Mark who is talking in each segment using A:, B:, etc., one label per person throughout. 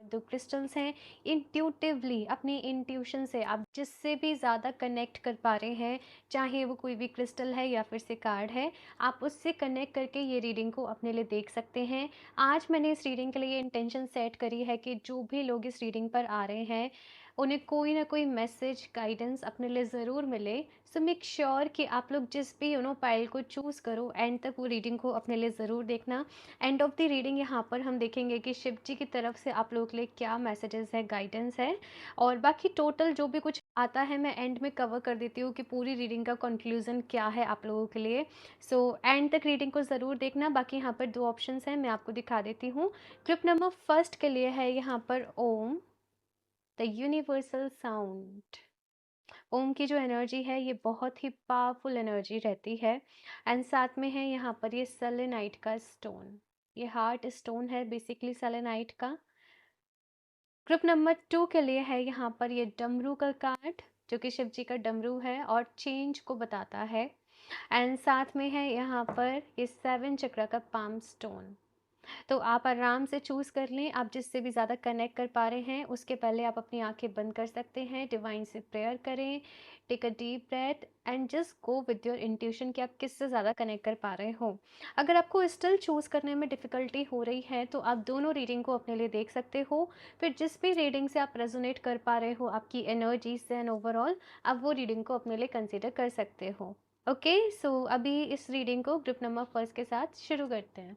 A: जो क्रिस्टल्स हैं, इंट्यूटिवली अपनी इंट्यूशन से आप जिससे भी ज़्यादा कनेक्ट कर पा रहे हैं, चाहे वो कोई भी क्रिस्टल है या फिर से कार्ड है, आप उससे कनेक्ट करके ये रीडिंग को अपने लिए देख सकते हैं। आज मैंने इस रीडिंग के लिए इंटेंशन सेट करी है कि जो भी लोग इस रीडिंग पर आ रहे हैं, उन्हें कोई ना कोई मैसेज गाइडेंस अपने लिए ज़रूर मिले। सो मेक श्योर कि आप लोग जिस भी पाइल को चूज़ करो, एंड तक वो रीडिंग को अपने लिए ज़रूर देखना। एंड ऑफ द रीडिंग यहाँ पर हम देखेंगे कि शिव जी की तरफ से आप लोगों के लिए क्या मैसेजेस है, गाइडेंस है, और बाकी टोटल जो भी कुछ आता है मैं एंड में कवर कर देती हूँ कि पूरी रीडिंग का कंक्लूजन क्या है आप लोगों के लिए। सो एंड तक रीडिंग को ज़रूर देखना। बाकी यहाँ पर दो ऑप्शंस हैं, मैं आपको दिखा देती हूँ। ग्रुप नंबर फर्स्ट के लिए है यहाँ पर ओम, द यूनिवर्सल साउंड। ओम की जो एनर्जी है ये बहुत ही पावरफुल एनर्जी रहती है। एंड साथ में है यहाँ पर ये सेलेनाइट का स्टोन, ये हार्ट स्टोन है बेसिकली सेलेनाइट का। ग्रुप नंबर 2 के लिए है यहाँ पर ये डमरू का कार्ड, जो कि शिव जी का डमरू है और चेंज को बताता है। एंड साथ में है यहाँ पर ये 7 चक्र का पाम स्टोन। तो आप आराम से चूज़ कर लें, आप जिससे भी ज़्यादा कनेक्ट कर पा रहे हैं। उसके पहले आप अपनी आंखें बंद कर सकते हैं, डिवाइन से प्रेयर करें, take a deep breath and just go with your intuition कि आप किससे ज़्यादा कनेक्ट कर पा रहे हो। अगर आपको स्टिल चूज़ करने में डिफ़िकल्टी हो रही है तो आप दोनों रीडिंग को अपने लिए देख सकते हो। फिर जिस भी रीडिंग से आप रेजोनेट कर पा रहे हो आपकी एनर्जी से एंड ओवरऑल, आप वो रीडिंग को अपने लिए कंसिडर कर सकते हो। ओके, सो अभी इस रीडिंग को ग्रुप नंबर फर्स्ट के साथ शुरू करते हैं।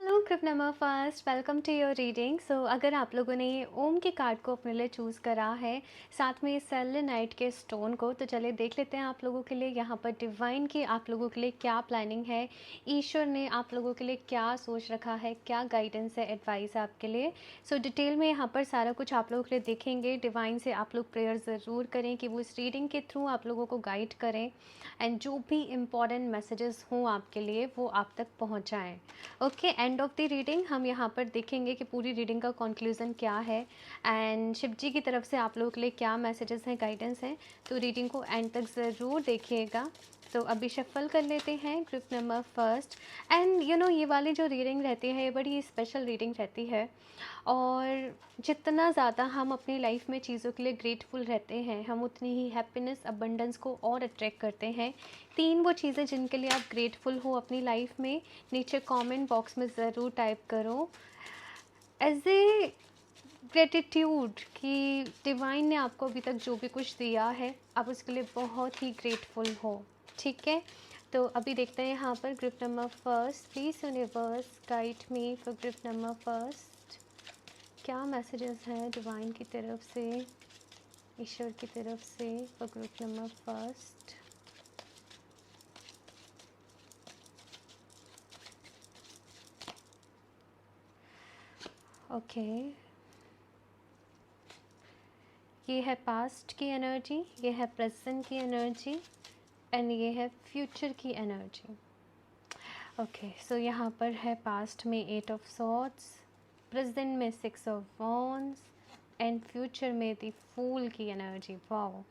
A: Hello group number first, welcome to your reading. So अगर आप लोगों ने ये ओम के कार्ड को अपने लिए चूज़ करा है, साथ में सेलेनाइट के स्टोन को, तो चलिए देख लेते हैं आप लोगों के लिए यहाँ पर डिवाइन की आप लोगों के लिए क्या प्लानिंग है, ईश्वर ने आप लोगों के लिए क्या सोच रखा है, क्या गाइडेंस है, एडवाइस है आपके लिए। सो डिटेल में यहाँ पर सारा कुछ आप लोगों के लिए देखेंगे। डिवाइन से आप लोग प्रेयर ज़रूर करें कि वो इस रीडिंग के थ्रू आप लोगों को गाइड करें एंड जो भी इम्पॉर्टेंट मैसेजेस हों आपके लिए वो आप तक पहुँचाएँ। Okay, end of the reading हम यहाँ पर देखेंगे कि पूरी रीडिंग का कंक्लूजन क्या है एंड शिव जी की तरफ से आप लोगों के लिए क्या मैसेजेस हैं, गाइडेंस हैं। तो रीडिंग को एंड तक ज़रूर देखिएगा। तो अभी शफल कर लेते हैं ग्रुप नंबर फर्स्ट। एंड ये वाली जो रीडिंग रहती है ये बड़ी स्पेशल रीडिंग रहती है, और जितना ज़्यादा हम अपनी लाइफ में चीज़ों के लिए ग्रेटफुल रहते हैं, हम उतनी ही हैप्पीनेस, अबंडेंस को और अट्रैक्ट करते हैं। 3 वो चीज़ें जिनके लिए आप ग्रेटफुल हो अपनी लाइफ में, नीचे कमेंट बॉक्स में ज़रूर टाइप करो एज ए ग्रेटिट्यूड कि डिवाइन ने आपको अभी तक जो भी कुछ दिया है आप उसके लिए बहुत ही ग्रेटफुल हो। ठीक है, तो अभी देखते हैं यहाँ पर group number first. Please universe guide me for group number first. क्या मैसेजेस हैं डिवाइन की तरफ से, ईश्वर की तरफ से for group number first. Okay, ये है पास्ट की एनर्जी, ये है प्रेजेंट की एनर्जी एंड ये है फ्यूचर की एनर्जी। ओके, सो यहाँ पर है पास्ट में 8 ऑफ सॉर्ड्स, प्रेजेंट में 6 ऑफ वॉन्ड्स एंड फ्यूचर में दी फूल की energy. Wow,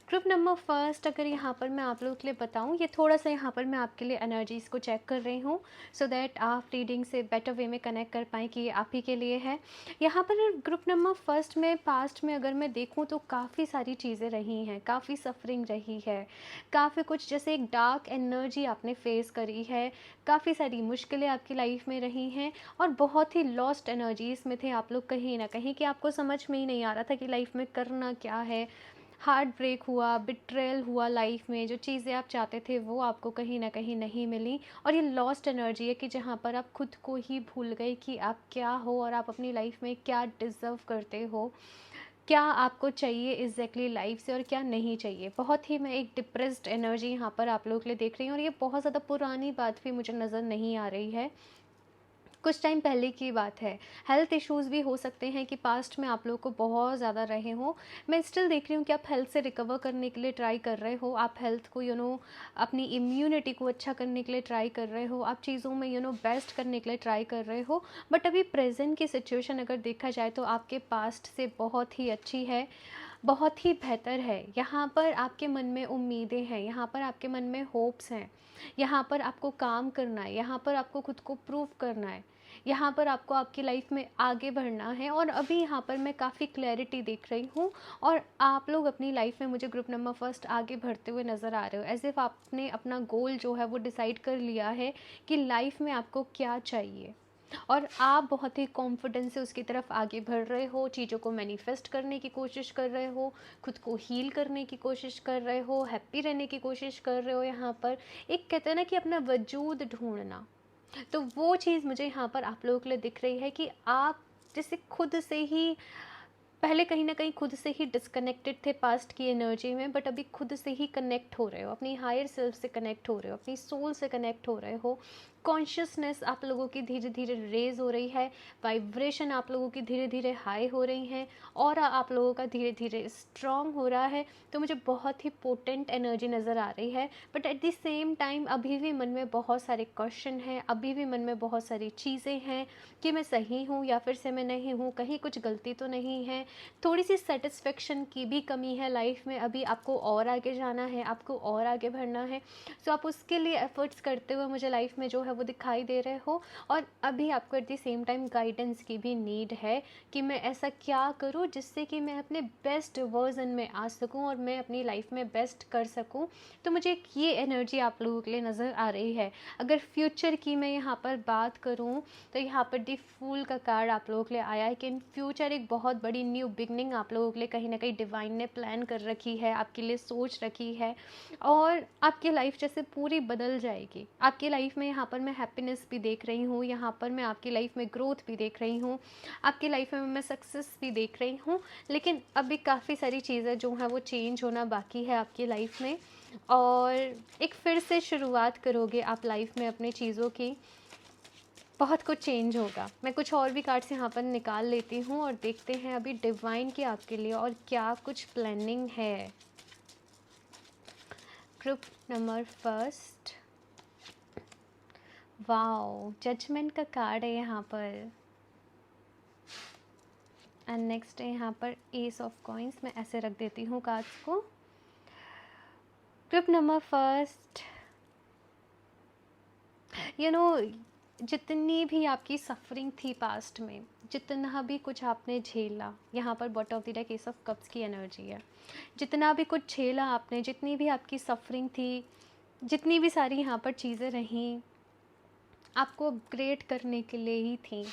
A: group number first अगर यहाँ पर मैं आप लोगों के लिए बताऊँ, ये थोड़ा सा यहाँ पर मैं आपके लिए एनर्जीज़ को चेक कर रही हूँ सो दैट आप रीडिंग से बेटर वे में कनेक्ट कर पाएँ कि ये आप ही के लिए है। यहाँ पर ग्रुप नंबर फर्स्ट में पास्ट में अगर मैं देखूँ तो काफ़ी सारी चीज़ें रही हैं, काफ़ी सफरिंग रही है, काफ़ी कुछ जैसे एक डार्क एनर्जी आपने फेस करी है, काफ़ी सारी मुश्किलें आपकी लाइफ में रही हैं और बहुत ही लॉस्ट एनर्जीज़ में थे आप लोग कहीं ना कहीं, कि आपको समझ में ही नहीं आ रहा था कि लाइफ में करना क्या है। हार्ट ब्रेक हुआ, बिट्रेल हुआ लाइफ में, जो चीज़ें आप चाहते थे वो आपको कहीं ना कहीं नहीं मिली, और ये लॉस्ट एनर्जी है कि जहाँ पर आप खुद को ही भूल गए कि आप क्या हो और आप अपनी लाइफ में क्या डिज़र्व करते हो, क्या आपको चाहिए एग्जैक्टली लाइफ से और क्या नहीं चाहिए। बहुत ही मैं एक डिप्रेस्ड एनर्जी यहाँ पर आप लोगों के लिए देख रही हूँ, और ये बहुत ज़्यादा पुरानी बात भी मुझे नज़र नहीं आ रही है, कुछ टाइम पहले की बात है। हेल्थ इश्यूज़ भी हो सकते हैं कि पास्ट में आप लोगों को बहुत ज़्यादा रहे हों। मैं स्टिल देख रही हूँ कि आप हेल्थ से रिकवर करने के लिए ट्राई कर रहे हो, आप हेल्थ को अपनी इम्यूनिटी को अच्छा करने के लिए ट्राई कर रहे हो, आप चीज़ों में बेस्ट करने के लिए ट्राई कर रहे हो। बट अभी प्रेजेंट की सिचुएशन अगर देखा जाए तो आपके पास्ट से बहुत ही अच्छी है, बहुत ही बेहतर है। यहाँ पर आपके मन में उम्मीदें हैं, यहाँ पर आपके मन में होप्स हैं, यहाँ पर आपको काम करना है, यहाँ पर आपको खुद को प्रूव करना है। यहाँ पर आपको आपकी लाइफ में आगे बढ़ना है, और अभी यहाँ पर मैं काफ़ी क्लैरिटी देख रही हूँ। और आप लोग अपनी लाइफ में मुझे ग्रुप नंबर फर्स्ट आगे बढ़ते हुए नज़र आ रहे हो, एज़ इफ़ आपने अपना गोल जो है वो डिसाइड कर लिया है कि लाइफ में आपको क्या चाहिए, और आप बहुत ही कॉन्फिडेंस से उसकी तरफ आगे बढ़ रहे हो, चीज़ों को मैनिफेस्ट करने की कोशिश कर रहे हो, खुद को हील करने की कोशिश कर रहे हो, हैप्पी रहने की कोशिश कर रहे हो। यहाँ पर एक कहते हैं ना कि अपना वजूद ढूंढना, तो वो चीज़ मुझे यहाँ पर आप लोगों के लिए दिख रही है कि आप जैसे खुद से ही पहले कहीं ना कहीं खुद से ही डिस्कनेक्टेड थे पास्ट की एनर्जी में, बट अभी खुद से ही कनेक्ट हो रहे हो, अपनी हायर सेल्फ से कनेक्ट हो रहे हो, अपनी सोल से कनेक्ट हो रहे हो। कॉन्शियसनेस आप लोगों की धीरे धीरे रेज हो रही है, वाइब्रेशन आप लोगों की धीरे धीरे हाई हो रही हैं, और आप लोगों का धीरे धीरे स्ट्रांग हो रहा है। तो मुझे बहुत ही पोटेंट एनर्जी नज़र आ रही है, but at the same time अभी भी मन में बहुत सारे क्वेश्चन हैं, अभी भी मन में बहुत सारी चीज़ें हैं कि मैं सही हूँ या फिर से मैं नहीं हूँ, कहीं कुछ गलती तो नहीं है। थोड़ी सी सेटिस्फेक्शन की भी कमी है लाइफ में, अभी आपको और आगे जाना है, आपको और आगे बढ़ना है। सो आप उसके लिए एफर्ट्स करते हुए मुझे लाइफ में जो है वो दिखाई दे रहे हो, और अभी आपको at the same time guidance की भी नीड है कि मैं ऐसा क्या करूँ जिससे कि मैं अपने बेस्ट वर्जन में आ सकूँ और मैं अपनी लाइफ में बेस्ट कर सकूँ। तो मुझे एक ये एनर्जी आप लोगों के लिए नज़र आ रही है। अगर फ्यूचर की मैं यहाँ पर बात करूँ तो यहाँ पर दी फूल का कार्ड आप लोगों के लिए आया है कि इन फ्यूचर एक बहुत बड़ी न्यू बिगनिंग आप लोगों के लिए कहीं ना कहीं डिवाइन ने प्लान कर रखी है, आपके लिए सोच रखी है, और आपकी लाइफ जैसे पूरी बदल जाएगी। आपकी लाइफ में यहाँ पर मैं हैप्पीनेस भी देख रही हूँ, यहाँ पर मैं आपकी लाइफ में ग्रोथ भी देख रही हूँ, आपकी लाइफ में मैं सक्सेस भी देख रही हूँ। लेकिन अभी काफ़ी सारी चीज़ें जो हैं वो चेंज होना बाकी है आपकी लाइफ में, और एक फिर से शुरुआत करोगे आप लाइफ में अपनी चीज़ों की। बहुत कुछ चेंज होगा। मैं कुछ और भी कार्ड्स यहाँ पर निकाल लेती हूँ और देखते हैं अभी डिवाइन की आपके लिए और क्या कुछ प्लानिंग है। Group number first, wow, judgement का कार्ड है यहाँ पर, एंड नेक्स्ट है यहाँ पर एस ऑफ कॉइंस। मैं ऐसे रख देती हूँ कार्ड्स को। Group number first, you know, जितनी भी आपकी सफरिंग थी पास्ट में, जितना भी कुछ आपने झेला, यहाँ पर bottom of the deck S of cups की एनर्जी है, जितना भी कुछ झेला आपने, जितनी भी आपकी सफरिंग थी, जितनी भी सारी यहाँ पर चीज़ें रहीं, आपको अपग्रेड करने के लिए ही थी।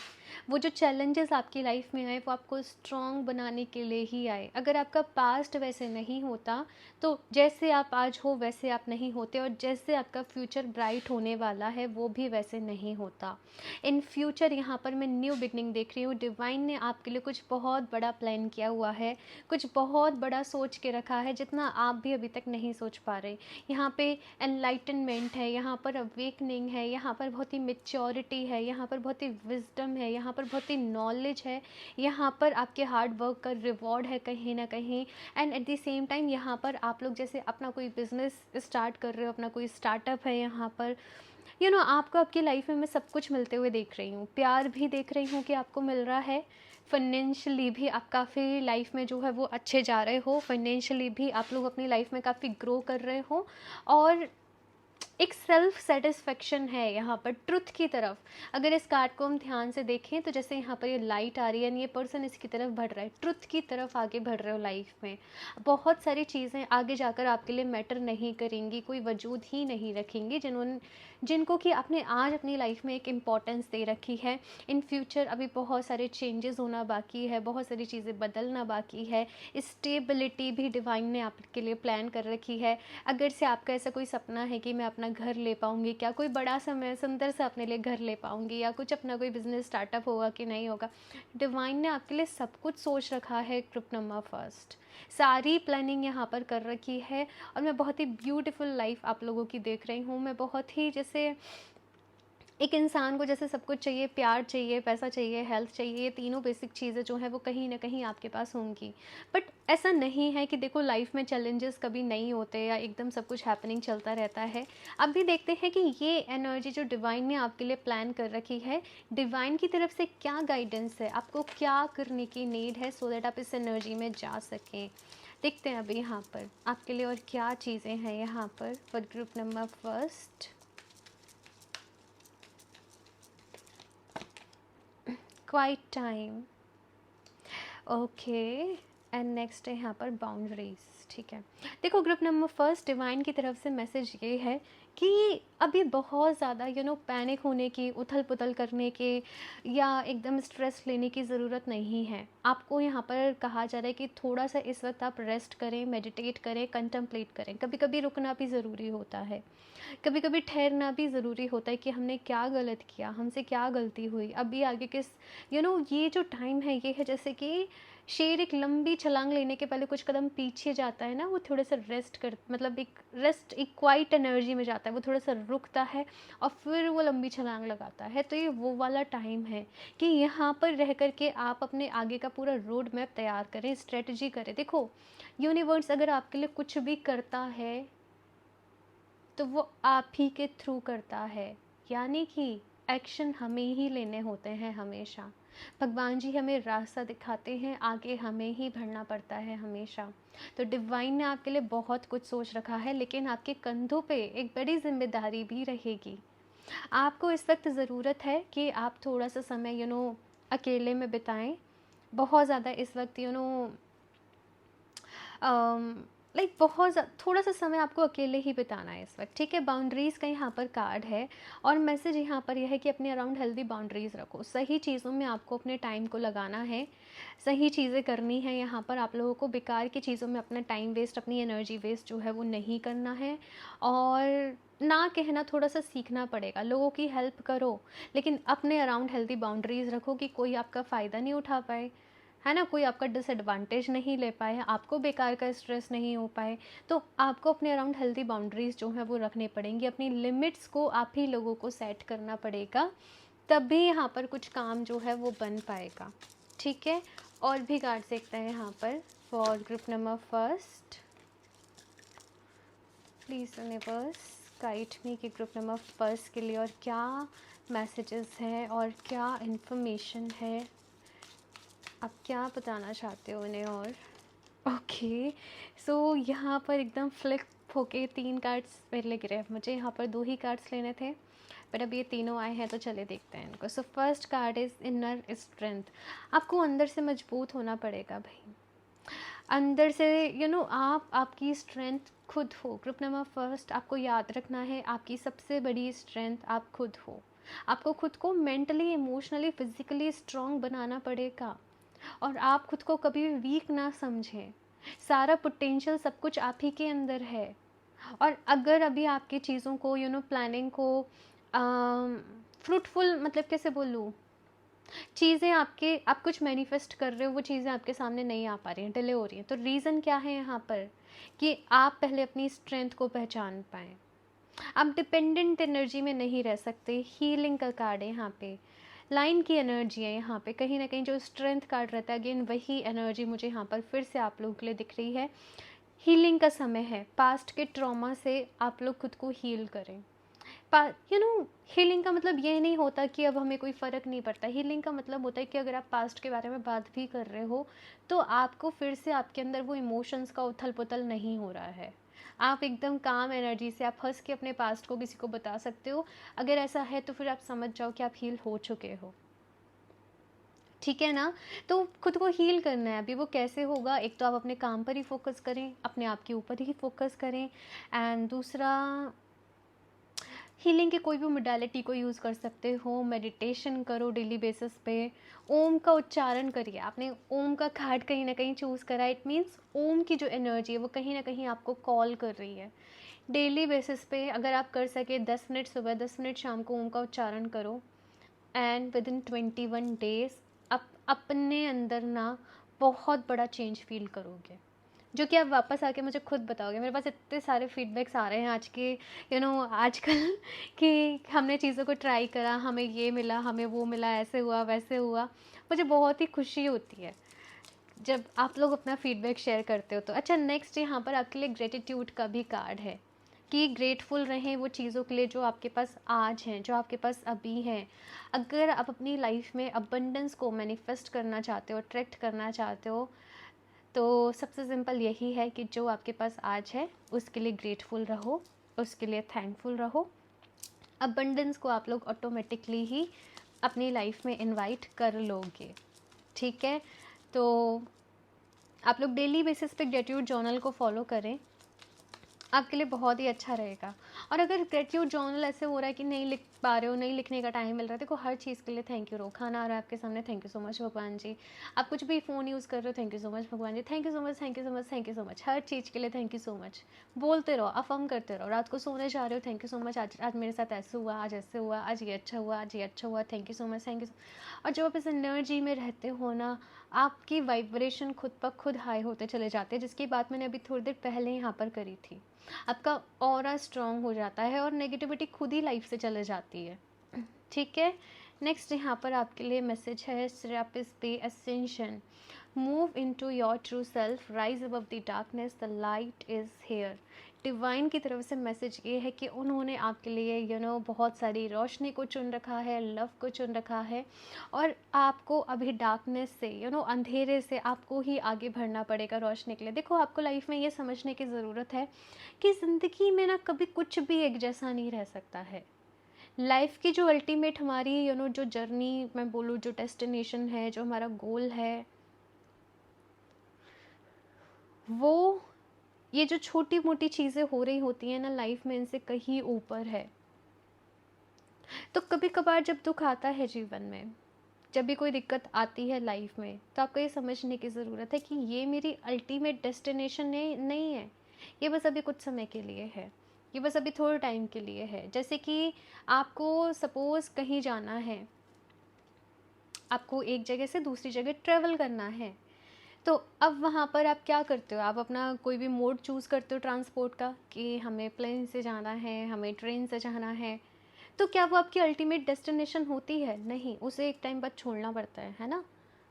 A: वो जो चैलेंजेस आपकी लाइफ में आए वो आपको स्ट्रॉन्ग बनाने के लिए ही आए। अगर आपका पास्ट वैसे नहीं होता तो जैसे आप आज हो वैसे आप नहीं होते, और जैसे आपका फ्यूचर ब्राइट होने वाला है वो भी वैसे नहीं होता। इन फ्यूचर यहाँ पर मैं न्यू बिगनिंग देख रही हूँ। डिवाइन ने आपके लिए कुछ बहुत बड़ा प्लान किया हुआ है, कुछ बहुत बड़ा सोच के रखा है जितना आप भी अभी तक नहीं सोच पा रहे। यहाँ पे एनलाइटनमेंट है, यहाँ पर अवेकनिंग है, यहाँ पर बहुत ही मेच्योरिटी है, यहाँ पर बहुत ही विजडम है, यहाँ पर बहुत ही नॉलेज है, यहाँ पर आपके हार्ड वर्क का रिवॉर्ड है कहीं ना कहीं। And at the same time यहाँ पर आप लोग जैसे अपना कोई बिजनेस स्टार्ट कर रहे हो, अपना कोई स्टार्टअप है, यहाँ पर आपको आपकी लाइफ में मैं सब कुछ मिलते हुए देख रही हूँ। प्यार भी देख रही हूँ कि आपको मिल रहा है, फाइनेंशियली भी आप काफ़ी लाइफ में जो है वो अच्छे जा रहे हो, फाइनेंशियली भी आप लोग अपनी लाइफ में काफ़ी ग्रो कर रहे हो, और एक सेल्फ सेटिस्फेक्शन है यहाँ पर ट्रुथ की तरफ। अगर इस कार्ड को हम ध्यान से देखें तो जैसे यहाँ पर ये लाइट आ रही है, ये पर्सन इसकी तरफ बढ़ रहा है, ट्रुथ की तरफ आगे बढ़ रहे हो लाइफ में। बहुत सारी चीज़ें आगे जाकर आपके लिए मैटर नहीं करेंगी, कोई वजूद ही नहीं रखेंगी जिनको कि आपने आज अपनी लाइफ में एक इम्पॉर्टेंस दे रखी है। इन फ्यूचर अभी बहुत सारे चेंजेस होना बाकी है, बहुत सारी चीज़ें बदलना बाकी है। स्टेबिलिटी भी डिवाइन ने आपके लिए प्लान कर रखी है। अगर से आपका ऐसा कोई सपना है कि मैं अपना घर ले पाऊँगी क्या, कोई बड़ा सा मैं सुंदर सा अपने लिए घर ले पाऊँगी, या कुछ अपना कोई बिजनेस स्टार्टअप होगा कि नहीं होगा, डिवाइन ने आपके लिए सब कुछ सोच रखा है। ग्रुप नंबर फर्स्ट, सारी प्लानिंग यहाँ पर कर रखी है, और मैं बहुत ही ब्यूटीफुल लाइफ आप लोगों की देख रही हूँ। मैं बहुत ही जैसे एक इंसान को जैसे सब कुछ चाहिए, प्यार चाहिए, पैसा चाहिए, हेल्थ चाहिए, ये तीनों बेसिक चीज़ें जो हैं वो कहीं ना कहीं आपके पास होंगी। बट ऐसा नहीं है कि देखो लाइफ में चैलेंजेस कभी नहीं होते या एकदम सब कुछ हैपनिंग चलता रहता है। अब भी देखते हैं कि ये एनर्जी जो डिवाइन ने आपके लिए प्लान कर रखी है, डिवाइन की तरफ से क्या गाइडेंस है, आपको क्या करने की नीड है, सो दैट आप इस एनर्जी में जा सकें। देखते हैं अभी यहाँ पर आपके लिए और क्या चीज़ें हैं यहाँ पर for group number first. Quiet time. Okay, and next है यहाँ पर बाउंड्रीज। ठीक है, देखो ग्रुप नंबर फर्स्ट, डिवाइन की तरफ से मैसेज ये है कि अभी बहुत ज़्यादा पैनिक होने की, उथल पुथल करने के या एकदम स्ट्रेस लेने की ज़रूरत नहीं है। आपको यहाँ पर कहा जा रहा है कि थोड़ा सा इस वक्त आप रेस्ट करें, मेडिटेट करें, कंtemplate करें। कभी कभी रुकना भी ज़रूरी होता है, कभी कभी ठहरना भी ज़रूरी होता है कि हमने क्या गलत किया, हमसे क्या गलती हुई, अभी आगे किस ये जो टाइम है ये है जैसे कि शेर एक लंबी छलांग लेने के पहले कुछ कदम पीछे जाता है ना, वो थोड़ा सा रेस्ट कर, मतलब एक रेस्ट, एक क्वाइट एनर्जी में जाता है, वो थोड़ा सा रुकता है और फिर वो लंबी छलांग लगाता है। तो ये वो वाला टाइम है कि यहाँ पर रह कर के आप अपने आगे का पूरा रोड मैप तैयार करें, स्ट्रेटजी करें। देखो यूनिवर्स अगर आपके लिए कुछ भी करता है तो वो आप ही के थ्रू करता है, यानी कि एक्शन हमें ही लेने होते हैं हमेशा। भगवान जी हमें रास्ता दिखाते हैं, आगे हमें ही बढ़ना पड़ता है हमेशा। तो डिवाइन ने आपके लिए बहुत कुछ सोच रखा है, लेकिन आपके कंधों पे एक बड़ी जिम्मेदारी भी रहेगी। आपको इस वक्त ज़रूरत है कि आप थोड़ा सा समय अकेले में बिताएं। बहुत ज़्यादा इस वक्त लाइक थोड़ा सा समय आपको अकेले ही बिताना है इस वक्त। ठीक है, बाउंड्रीज़ का यहाँ पर कार्ड है और मैसेज यहाँ पर यह है कि अपने अराउंड हेल्दी बाउंड्रीज़ रखो। सही चीज़ों में आपको अपने टाइम को लगाना है, सही चीज़ें करनी है। यहाँ पर आप लोगों को बेकार की चीज़ों में अपना टाइम वेस्ट, अपनी एनर्जी वेस्ट जो है वो नहीं करना है। और ना कहना थोड़ा सा सीखना पड़ेगा, लोगों की हेल्प करो लेकिन अपने अराउंड हेल्दी बाउंड्रीज़ रखो कि कोई आपका फ़ायदा नहीं उठा पाए, है ना, कोई आपका डिसएडवांटेज नहीं ले पाए, आपको बेकार का स्ट्रेस नहीं हो पाए। तो आपको अपने अराउंड हेल्दी बाउंड्रीज़ जो है वो रखने पड़ेंगी, अपनी लिमिट्स को आप ही लोगों को सेट करना पड़ेगा, तभी यहाँ पर कुछ काम जो है वो बन पाएगा। ठीक है, और भी कार्ड देखते हैं यहाँ पर for group number first. Please universe guide me कि ग्रुप नंबर फर्स्ट के लिए और क्या मैसेजेस हैं और क्या इन्फॉर्मेशन है, आप क्या बताना चाहते हो उन्हें। और ओके, सो यहाँ पर एकदम फ्लिप होके 3 कार्ड्स मेरे लिए गिरे। मुझे यहाँ पर 2 ही कार्ड्स लेने थे, पर अब ये तीनों आए हैं तो चले देखते हैं इनको। So first card is inner strength. आपको अंदर से मजबूत होना पड़ेगा भाई, अंदर से आप, आपकी स्ट्रेंथ खुद हो। ग्रुप नंबर फर्स्ट, आपको याद रखना है आपकी सबसे बड़ी स्ट्रेंथ आप खुद हो। आपको खुद को मेंटली, इमोशनली, फिजिकली स्ट्रॉन्ग बनाना पड़ेगा और आप खुद को कभी भी वीक ना समझें। सारा पोटेंशियल, सब कुछ आप ही के अंदर है। और अगर अभी आपकी चीज़ों को प्लानिंग को फ्रूटफुल, मतलब कैसे बोलूँ, चीज़ें आपके, आप कुछ मैनिफेस्ट कर रहे हो, वो चीज़ें आपके सामने नहीं आ पा रही हैं, डिले हो रही हैं। तो रीज़न क्या है यहाँ पर कि आप पहले अपनी स्ट्रेंथ को पहचान पाएँ। आप डिपेंडेंट एनर्जी में नहीं रह सकते। हीलिंग का कार्ड है यहाँ पे, लाइन की एनर्जी है यहाँ पे। कहीं ना कहीं जो स्ट्रेंथ कार्ड रहता है, अगेन वही एनर्जी मुझे यहाँ पर फिर से आप लोगों के लिए दिख रही है। हीलिंग का समय है, पास्ट के ट्रॉमा से आप लोग खुद को हील करें। हीलिंग का मतलब ये नहीं होता कि अब हमें कोई फ़र्क नहीं पड़ता। हीलिंग का मतलब होता है कि अगर आप पास्ट के बारे में बात भी कर रहे हो तो आपको फिर से आपके अंदर वो इमोशंस का उथल पुथल नहीं हो रहा है। आप एकदम काम एनर्जी से आप हंस के अपने पास्ट को किसी को बता सकते हो। अगर ऐसा है तो फिर आप समझ जाओ कि आप हील हो चुके हो। ठीक है ना, तो खुद को हील करना है। अभी वो कैसे होगा, एक तो आप अपने काम पर ही फोकस करें, अपने आप के ऊपर ही फोकस करें। एंड दूसरा, हीलिंग के कोई भी मोडालिटी को यूज़ कर सकते हो। मेडिटेशन करो डेली बेसिस पे, ओम का उच्चारण करिए। आपने ओम का कार्ड कहीं ना कहीं चूज़ करा, इट मीन्स ओम की जो एनर्जी है वो कहीं ना कहीं आपको कॉल कर रही है। डेली बेसिस पे अगर आप कर सके 10 मिनट सुबह, 10 मिनट शाम को ओम का उच्चारण करो, एंड विद इन 21 डेज़ आप अपने अंदर ना बहुत बड़ा चेंज फील करोगे, जो कि आप वापस आके मुझे खुद बताओगे। मेरे पास इतने सारे फीडबैक्स आ रहे हैं आज के आजकल कि हमने चीज़ों को ट्राई करा, हमें ये मिला, हमें वो मिला, ऐसे हुआ वैसे हुआ। मुझे बहुत ही खुशी होती है जब आप लोग अपना फीडबैक शेयर करते हो। तो अच्छा, नेक्स्ट यहाँ पर आपके लिए ग्रेटिट्यूड का भी कार्ड है कि ग्रेटफुल रहें वो चीज़ों के लिए जो आपके पास आज हैं, जो आपके पास अभी हैं। अगर आप अपनी लाइफ में अबंडेंस को मैनिफेस्ट करना चाहते हो, अट्रैक्ट करना चाहते हो, तो सबसे सिंपल यही है कि जो आपके पास आज है उसके लिए ग्रेटफुल रहो, उसके लिए थैंकफुल रहो। अबंडेंस को आप लोग ऑटोमेटिकली ही अपनी लाइफ में इनवाइट कर लोगे। ठीक है, तो आप लोग डेली बेसिस पे ग्रेटिट्यूड जर्नल को फॉलो करें, आपके लिए बहुत ही अच्छा रहेगा। और अगर ग्रेटिट्यूड जर्नल ऐसे हो रहा है कि नहीं लिख पा रहे हो, नहीं लिखने का टाइम मिल रहा है, देखो हर चीज़ के लिए थैंक यू रहो। खाना आ रहा है आपके सामने, थैंक यू सो मच भगवान जी। आप कुछ भी फ़ोन यूज़ कर रहे हो, थैंक यू सो मच भगवान जी, thank you so much, thank you so much, thank you so much. हर चीज़ के लिए थैंक यू सो मच बोलते रहो, अफर्म करते रहो। रात को सोने जा रहे हो, थैंक यू सो मच, आज आज मेरे साथ ऐसे हुआ, आज ऐसे हुआ, आज ये अच्छा हुआ, आज ये अच्छा हुआ, thank you so much, thank you. और जब आप इस एनर्जी में रहते हो ना, आपकी वाइब्रेशन खुद ब खुद हाई होते चले जाते हैं, जिसकी बात मैंने अभी थोड़ी देर पहले यहाँ पर करी थी। आपका ऑरा स्ट्रॉन्ग हो जाता है और नेगेटिविटी खुद ही लाइफ से चले जाती है। ठीक है, नेक्स्ट यहाँ पर आपके लिए मैसेज है सेरापिस पे ascension. Move into your true self, rise above the darkness, the light is here. Divine की तरफ से मैसेज ये है कि उन्होंने आपके लिए बहुत सारी रोशनी को चुन रखा है, लव को चुन रखा है, और आपको अभी डार्कनेस से अंधेरे से आपको ही आगे बढ़ना पड़ेगा रोशनी के लिए। देखो आपको लाइफ में ये समझने की ज़रूरत है कि ज़िंदगी में ना कभी कुछ भी एक जैसा नहीं रह सकता है। लाइफ की जो अल्टीमेट हमारी जो जर्नी मैं बोलूँ, जो डेस्टिनेशन है, जो हमारा गोल है, वो ये जो छोटी मोटी चीज़ें हो रही होती हैं ना लाइफ में, इनसे कहीं ऊपर है। तो कभी कभार जब दुख आता है जीवन में, जब भी कोई दिक्कत आती है लाइफ में, तो आपको ये समझने की ज़रूरत है कि ये मेरी अल्टीमेट डेस्टिनेशन नहीं है। ये बस अभी कुछ समय के लिए है, ये बस अभी थोड़े टाइम के लिए है। जैसे कि आपको सपोज़ कहीं जाना है, आपको एक जगह से दूसरी जगह ट्रैवल करना है, तो अब वहाँ पर आप क्या करते हो, आप अपना कोई भी मोड चूज़ करते हो ट्रांसपोर्ट का, कि हमें प्लेन से जाना है, हमें ट्रेन से जाना है। तो क्या वो आपकी अल्टीमेट डेस्टिनेशन होती है? नहीं, उसे एक टाइम बाद छोड़ना पड़ता है ना।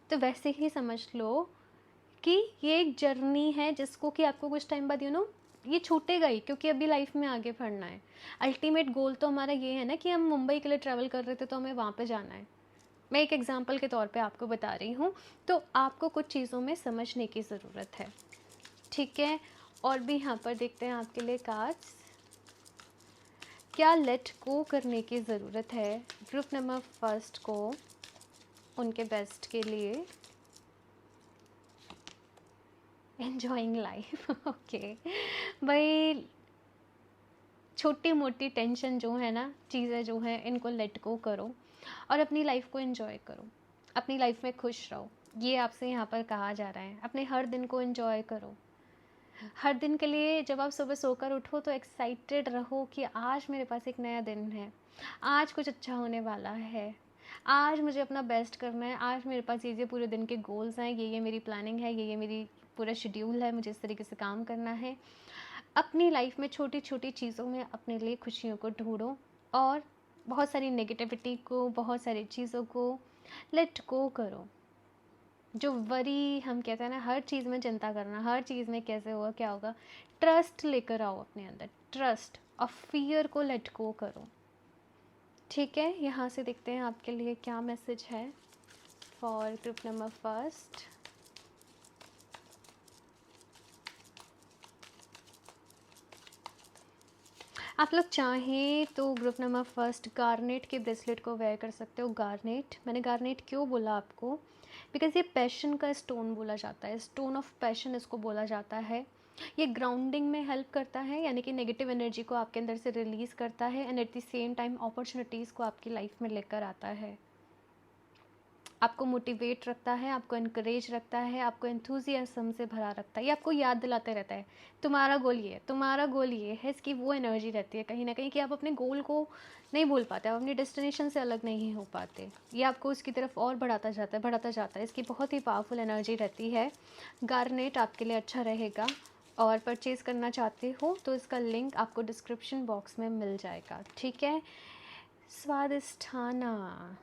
A: तो वैसे ही समझ लो कि ये एक जर्नी है जिसको कि आपको कुछ टाइम बाद ये छूटेगा ही, क्योंकि अभी लाइफ में आगे बढ़ना है। अल्टीमेट गोल तो हमारा ये है ना कि हम मुंबई के लिए ट्रैवल कर रहे थे, तो हमें वहाँ पे जाना है। मैं एक एग्जांपल के तौर पे आपको बता रही हूँ। तो आपको कुछ चीज़ों में समझने की ज़रूरत है। ठीक है, और भी यहाँ पर देखते हैं आपके लिए कार्ड्स। क्या लेट गो करने की ज़रूरत है ग्रुप नंबर फर्स्ट को, उनके बेस्ट के लिए। एन्जॉइंग लाइफ ओके भाई, छोटी मोटी टेंशन जो है ना, चीज़ें जो हैं, इनको लेट गो करो और अपनी लाइफ को एंजॉय करो, अपनी लाइफ में खुश रहो। ये आपसे यहाँ पर कहा जा रहा है। अपने हर दिन को एंजॉय करो। हर दिन के लिए जब आप सुबह सोकर उठो तो एक्साइटेड रहो कि आज मेरे पास एक नया दिन है, आज कुछ अच्छा होने वाला है, आज मुझे अपना बेस्ट करना है, आज मेरे पास ये पूरे दिन के गोल्स हैं, ये मेरी प्लानिंग है, ये मेरी पूरा शेड्यूल है, मुझे इस तरीके से काम करना है। अपनी लाइफ में छोटी छोटी चीज़ों में अपने लिए खुशियों को ढूंढो और बहुत सारी नेगेटिविटी को, बहुत सारी चीज़ों को लेट गो करो। जो वरी हम कहते हैं ना, हर चीज़ में चिंता करना, हर चीज़ में कैसे होगा, क्या होगा, ट्रस्ट लेकर आओ अपने अंदर, ट्रस्ट और फियर को लेट गो करो। ठीक है, यहाँ से देखते हैं आपके लिए क्या मैसेज है फॉर ग्रुप नंबर फर्स्ट। आप लोग चाहें तो ग्रुप नंबर फर्स्ट गार्नेट के ब्रेसलेट को वेयर कर सकते हो। गार्नेट, मैंने गार्नेट क्यों बोला आपको, बिकॉज़ ये पैशन का स्टोन बोला जाता है, स्टोन ऑफ पैशन इसको बोला जाता है। ये ग्राउंडिंग में हेल्प करता है, यानी कि नेगेटिव एनर्जी को आपके अंदर से रिलीज़ करता है, and at the same time opportunities को आपकी लाइफ में लेकर आता है। आपको मोटिवेट रखता है, आपको इनकरेज रखता है, आपको एंथुजियाज्म से भरा रखता है। ये आपको याद दिलाते रहता है तुम्हारा गोल ये है, तुम्हारा गोल ये है। इसकी वो एनर्जी रहती है कहीं ना कहीं कि आप अपने गोल को नहीं भूल पाते, आप अपनी डेस्टिनेशन से अलग नहीं हो पाते। ये आपको उसकी तरफ और बढ़ाता जाता है, बढ़ाता जाता है। इसकी बहुत ही पावरफुल एनर्जी रहती है। गार्नेट आपके लिए अच्छा रहेगा, और परचेज़ करना चाहते हो तो इसका लिंक आपको डिस्क्रिप्शन बॉक्स में मिल जाएगा। ठीक है, स्वादिष्ठाना,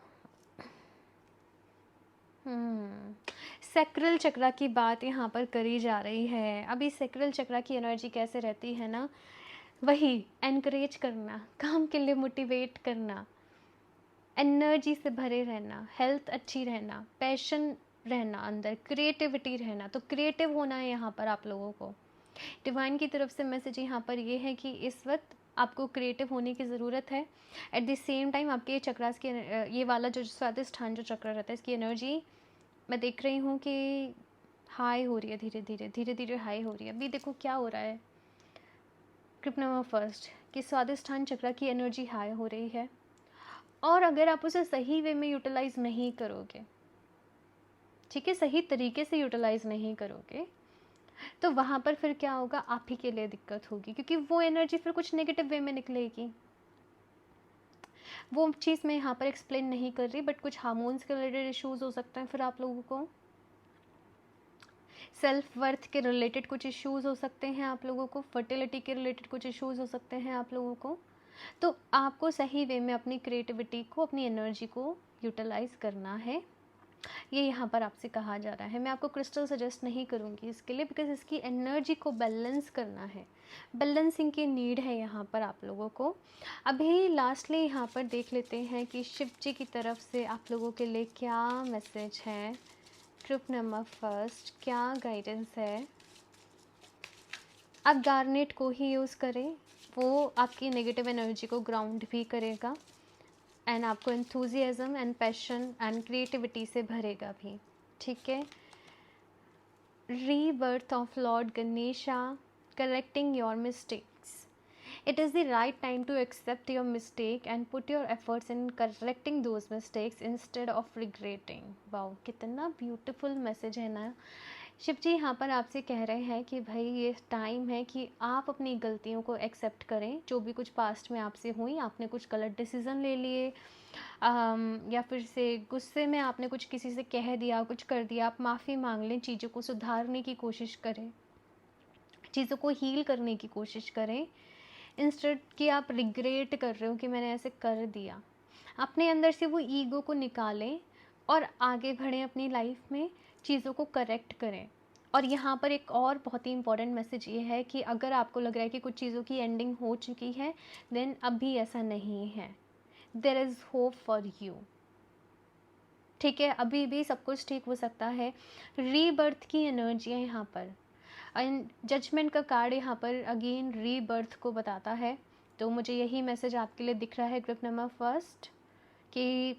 A: सैक्रल चक्रा की बात यहाँ पर करी जा रही है। अभी सैक्रल चक्रा की एनर्जी कैसे रहती है ना, वही एनकरेज करना, काम के लिए मोटिवेट करना, एनर्जी से भरे रहना, हेल्थ अच्छी रहना, पैशन रहना अंदर, क्रिएटिविटी रहना। तो क्रिएटिव होना है यहाँ पर आप लोगों को। डिवाइन की तरफ से मैसेज यहाँ पर ये है कि इस वक्त आपको क्रिएटिव होने की ज़रूरत है। एट द सेम टाइम आपके ये चक्रास के ये वाला जो स्वादिष्ठान जो चक्र रहता है, इसकी एनर्जी मैं देख रही हूँ कि हाई हो रही है, धीरे धीरे हाई हो रही है। अभी देखो क्या हो रहा है कृपनामा फर्स्ट कि स्वादिष्ठान चक्र की एनर्जी हाई हो रही है, और अगर आप उसे सही वे में यूटिलाइज नहीं करोगे, ठीक है, सही तरीके से यूटिलाइज नहीं करोगे, तो वहाँ पर फिर क्या होगा, आप ही के लिए दिक्कत होगी, क्योंकि वो एनर्जी फिर कुछ नेगेटिव वे में निकलेगी। वो चीज़ मैं यहाँ पर एक्सप्लेन नहीं कर रही, बट कुछ हार्मोन्स के रिलेटेड इश्यूज हो सकते हैं, फिर आप लोगों को सेल्फ वर्थ के रिलेटेड कुछ इश्यूज हो सकते हैं, आप लोगों को फर्टिलिटी के रिलेटेड कुछ इश्यूज हो सकते हैं आप लोगों को। तो आपको सही वे में अपनी क्रिएटिविटी को, अपनी एनर्जी को यूटिलाइज करना है, ये यहाँ पर आपसे कहा जा रहा है। मैं आपको क्रिस्टल सजेस्ट नहीं करूँगी इसके लिए, बिकॉज इसकी एनर्जी को बैलेंस करना है, बैलेंसिंग की नीड है यहाँ पर आप लोगों को। अभी लास्टली यहाँ पर देख लेते हैं कि शिव जी की तरफ से आप लोगों के लिए क्या मैसेज है। कृपनामा फर्स्ट, क्या गाइडेंस है। आप गार्नेट को ही यूज़ करें, वो आपकी नेगेटिव एनर्जी को ग्राउंड भी करेगा, एंड आपको enthusiasm and passion and creativity से भरेगा भी, ठीक है। Rebirth of Lord Ganesha, correcting your mistakes. It is the right time to accept your mistake and put your efforts in correcting those mistakes instead of regretting. Wow, कितना beautiful message है ना। शिव जी यहाँ पर आपसे कह रहे हैं कि भाई ये टाइम है कि आप अपनी गलतियों को एक्सेप्ट करें, जो भी कुछ पास्ट में आपसे हुई, आपने कुछ गलत डिसीज़न ले लिए, या फिर से गुस्से में आपने कुछ किसी से कह दिया, कुछ कर दिया, आप माफ़ी मांग लें, चीज़ों को सुधारने की कोशिश करें, चीज़ों को हील करने की कोशिश करें, इंस्टेड कि आप रिग्रेट कर रहे हो कि मैंने ऐसे कर दिया। अपने अंदर से वो ईगो को निकालें और आगे बढ़ें अपनी लाइफ में, चीज़ों को करेक्ट करें। और यहाँ पर एक और बहुत ही इंपॉर्टेंट मैसेज ये है कि अगर आपको लग रहा है कि कुछ चीज़ों की एंडिंग हो चुकी है, देन अभी ऐसा नहीं है, there is hope for you, ठीक है, अभी भी सब कुछ ठीक हो सकता है। रीबर्थ की एनर्जी है यहाँ पर, एंड जजमेंट का कार्ड यहाँ पर अगेन रीबर्थ को बताता है। तो मुझे यही मैसेज आपके लिए दिख रहा है कृपनामा फर्स्ट, कि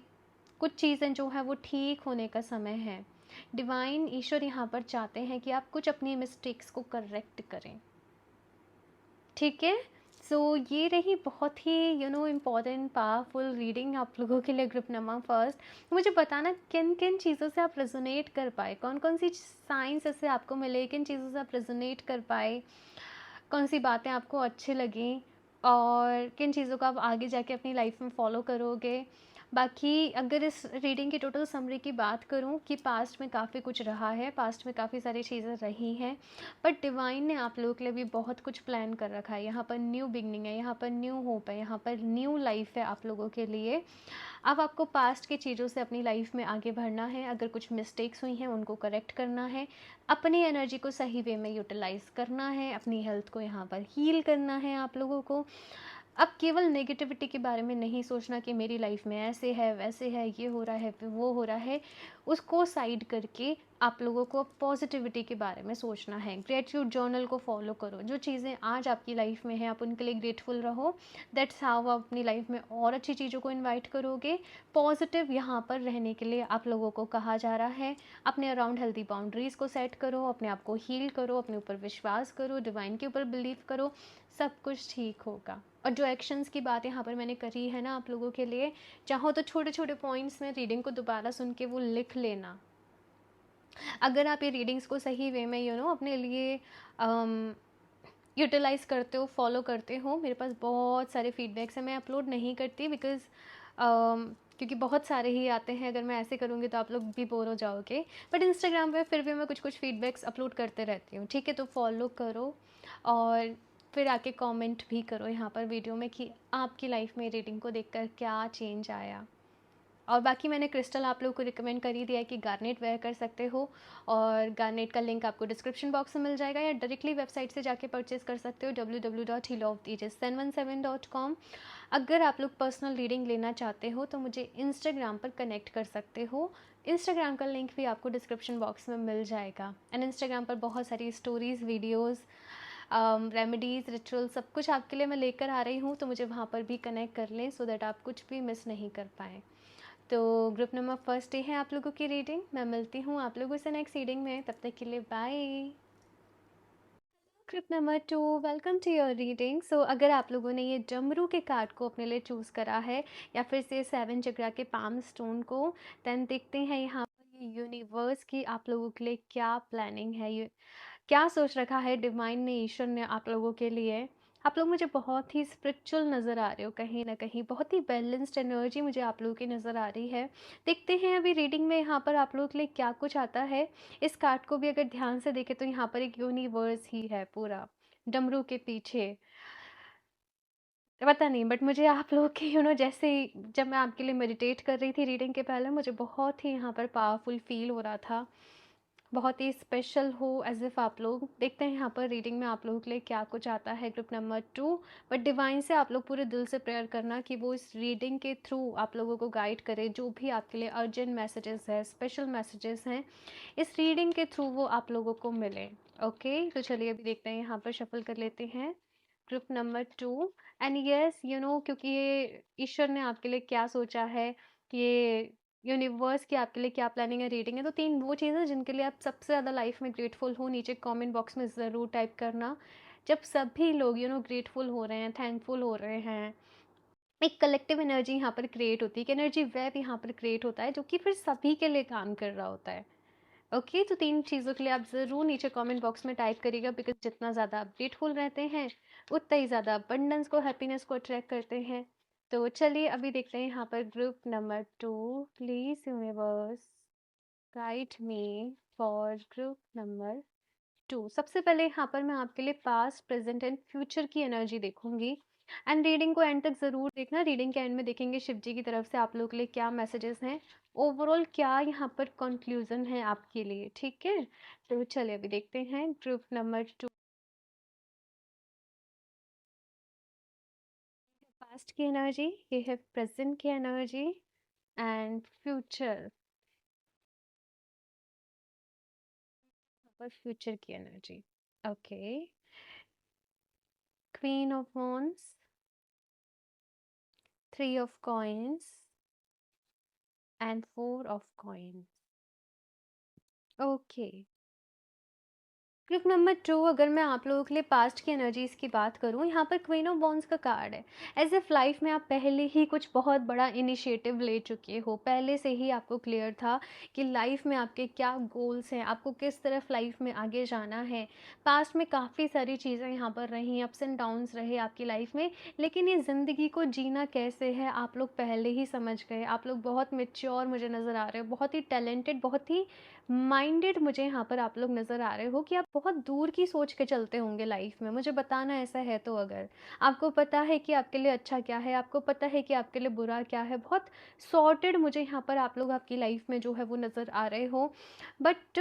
A: कुछ चीज़ें जो है वो ठीक होने का समय है। डिवाइन ईश्वर यहाँ पर चाहते हैं कि आप कुछ अपनी मिस्टेक्स को करेक्ट करें, ठीक है। सो ये रही बहुत ही इम्पॉर्टेंट पावरफुल रीडिंग आप लोगों के लिए कृपनामा फर्स्ट। मुझे बताना किन किन चीज़ों से आप रेजोनेट कर पाए, कौन कौन सी साइंस ऐसे आपको मिले, किन चीज़ों से आप रेजोनेट कर पाए, कौन सी बातें आपको अच्छी लगी, और किन चीज़ों को आप आगे जाके अपनी लाइफ में फॉलो करोगे। बाकी अगर इस रीडिंग की टोटल समरी की बात करूं कि पास्ट में काफ़ी कुछ रहा है, पास्ट में काफ़ी सारी चीज़ें रही हैं, बट डिवाइन ने आप लोगों के लिए भी बहुत कुछ प्लान कर रखा है। यहाँ पर न्यू बिगनिंग है, यहाँ पर न्यू होप है, यहाँ पर न्यू लाइफ है आप लोगों के लिए। अब आपको पास्ट की चीज़ों से अपनी लाइफ में आगे बढ़ना है, अगर कुछ मिस्टेक्स हुई हैं उनको करेक्ट करना है, अपनी एनर्जी को सही वे में यूटिलाइज़ करना है, अपनी हेल्थ को यहाँ पर हील करना है आप लोगों को। अब केवल नेगेटिविटी के बारे में नहीं सोचना कि मेरी लाइफ में ऐसे है, वैसे है, ये हो रहा है, फिर वो हो रहा है, उसको साइड करके आप लोगों को पॉजिटिविटी के बारे में सोचना है। ग्रेटिट्यूड जर्नल को फॉलो करो, जो चीज़ें आज आपकी लाइफ में हैं आप उनके लिए ग्रेटफुल रहो। दैट्स हाउ आप अपनी लाइफ में और अच्छी चीज़ों को इन्वाइट करोगे। पॉजिटिव यहाँ पर रहने के लिए आप लोगों को कहा जा रहा है। अपने अराउंड हेल्दी बाउंड्रीज़ को सेट करो, अपने आप को हील करो, अपने ऊपर विश्वास करो, डिवाइन के ऊपर बिलीव करो, सब कुछ ठीक होगा। और जो एक्शंस की बात यहाँ पर मैंने करी है ना आप लोगों के लिए, चाहो तो छोटे छोटे पॉइंट्स में रीडिंग को दोबारा सुन के वो लिख लेना। अगर आप ये रीडिंग्स को सही वे में अपने लिए यूटिलाइज़ करते हो, फॉलो करते हो, मेरे पास बहुत सारे फीडबैक्स हैं। मैं अपलोड नहीं करती बिकॉज़ क्योंकि बहुत सारे ही आते हैं, अगर मैं ऐसे करूँगी तो आप लोग भी बोर हो जाओगे। बट इंस्टाग्राम पे फिर भी मैं कुछ कुछ फीडबैक्स अपलोड करते रहती हूँ, ठीक है। तो फॉलो करो और फिर आके कमेंट भी करो यहाँ पर वीडियो में कि आपकी लाइफ में रीडिंग को देखकर क्या चेंज आया। और बाकी मैंने क्रिस्टल आप लोगों को रिकमेंड कर ही दिया है कि गार्नेट वेयर कर सकते हो, और गार्नेट का लिंक आपको डिस्क्रिप्शन बॉक्स में मिल जाएगा, या डायरेक्टली वेबसाइट से जाके परचेज कर सकते हो www.healoftheages717.com। अगर आप लोग पर्सनल रीडिंग लेना चाहते हो तो मुझे इंस्टाग्राम पर कनेक्ट कर सकते हो। इंस्टाग्राम का लिंक भी आपको डिस्क्रिप्शन बॉक्स में मिल जाएगा। एंड इंस्टाग्राम पर बहुत सारी स्टोरीज़, वीडियोज़, रेमेडीज़, रिचुअल सब कुछ आपके लिए मैं लेकर आ रही हूँ, तो मुझे वहाँ पर भी कनेक्ट कर लें सो दैट आप कुछ भी मिस नहीं कर पाएँ। तो ग्रुप नंबर फर्स्ट ये है आप लोगों की रीडिंग। मैं मिलती हूँ आप लोगों से नेक्स्ट रीडिंग में, तब तक के लिए bye. Group number 2, welcome to your reading. So अगर आप लोगों ने ये डमरू के कार्ड को अपने लिए चूज़ करा है या फिर से 7 चक्रा के पाम स्टोन को, देन देखते हैं यहाँ पर ये यूनिवर्स की आप लोगों के लिए क्या प्लानिंग है, ये क्या सोच रखा है डिवाइन ने, ईश्वर ने आप लोगों के लिए। आप लोग मुझे बहुत ही स्पिरिचुअल नज़र आ रहे हो, कहीं ना कहीं बहुत ही बैलेंस्ड एनर्जी मुझे आप लोगों की नज़र आ रही है। देखते हैं अभी रीडिंग में यहाँ पर आप लोगों के लिए क्या कुछ आता है। इस कार्ड को भी अगर ध्यान से देखें तो यहाँ पर एक यूनिवर्स ही है पूरा डमरू के पीछे। पता नहीं बट मुझे आप लोग के जैसे ही जब मैं आपके लिए मेडिटेट कर रही थी रीडिंग के पहले, मुझे बहुत ही यहाँ पर पावरफुल फील हो रहा था, बहुत ही स्पेशल हो एज इफ़ आप लोग। देखते हैं यहाँ पर रीडिंग में आप लोगों के लिए क्या कुछ आता है ग्रुप नंबर 2। बट डिवाइन से आप लोग पूरे दिल से प्रेयर करना कि वो इस रीडिंग के थ्रू आप लोगों को गाइड करे, जो भी आपके लिए अर्जेंट मैसेजेस है, स्पेशल मैसेजेस हैं, इस रीडिंग के थ्रू वो आप लोगों को मिले। ओके, तो चलिए अभी देखते हैं, यहाँ पर शफल कर लेते हैं ग्रुप नंबर 2। एंड यस क्योंकि ये ईश्वर ने आपके लिए क्या सोचा है, ये यूनिवर्स की आपके लिए क्या प्लानिंग है, रीडिंग है, तो 3 वो चीज़ें जिनके लिए आप सबसे ज़्यादा लाइफ में ग्रेटफुल हो, नीचे कमेंट बॉक्स में ज़रूर टाइप करना। जब सभी लोग ग्रेटफुल हो रहे हैं, थैंकफुल हो रहे हैं, एक कलेक्टिव एनर्जी यहाँ पर क्रिएट होती है, एक एनर्जी वेव यहाँ पर क्रिएट होता है जो कि फिर सभी के लिए काम कर रहा होता है। ओके, तो 3 चीज़ों के लिए आप ज़रूर नीचे कमेंट बॉक्स में टाइप करिएगा, बिकॉज जितना ज़्यादा आप ग्रेटफुल रहते हैं उतना ही ज़्यादा अबंडेंस को, हैप्पीनेस को अट्रैक्ट करते हैं। तो चलिए अभी देखते हैं यहाँ पर group number 2। Please universe guide me for group number 2। सबसे पहले यहाँ पर मैं आपके लिए पास्ट, प्रेजेंट एंड फ्यूचर की एनर्जी देखूंगी। एंड रीडिंग को एंड तक ज़रूर देखना, रीडिंग के एंड में देखेंगे शिव जी की तरफ से आप लोगों के लिए क्या मैसेजेस हैं, ओवरऑल क्या यहाँ पर कंक्लूजन है आपके लिए। ठीक है, तो चलिए अभी देखते हैं ग्रुप नंबर 2। पास्ट की एनर्जी, ये है प्रेजेंट की एनर्जी एंड फ्यूचर, पर फ्यूचर की energy. Okay, queen of wands, 3 of coins and 4 of coins. Okay, group number 2, अगर मैं आप लोगों के लिए पास्ट की एनर्जीज की बात करूं, यहाँ पर क्वीन ऑफ वॉन्ड्स का कार्ड है। एज इफ लाइफ में आप पहले ही कुछ बहुत बड़ा इनिशिएटिव ले चुके हो, पहले से ही आपको क्लियर था कि लाइफ में आपके क्या गोल्स हैं, आपको किस तरफ लाइफ में आगे जाना है। पास्ट में काफ़ी सारी चीज़ें यहाँ पर रही, अप्स एंड डाउन्स रहे आपकी लाइफ में, लेकिन ये ज़िंदगी को जीना कैसे है आप लोग पहले ही समझ गए। आप लोग बहुत मेच्योर मुझे नज़र आ रहे हो, बहुत ही टैलेंटेड, बहुत ही माइंडेड मुझे यहाँ पर आप लोग नज़र आ रहे हो कि आप बहुत दूर की सोच के चलते होंगे लाइफ में। मुझे बताना ऐसा है तो, अगर आपको पता है कि आपके लिए अच्छा क्या है, आपको पता है कि आपके लिए बुरा क्या है, बहुत सॉर्टेड मुझे यहाँ पर आप लोग आपकी लाइफ में जो है वो नज़र आ रहे हो। बट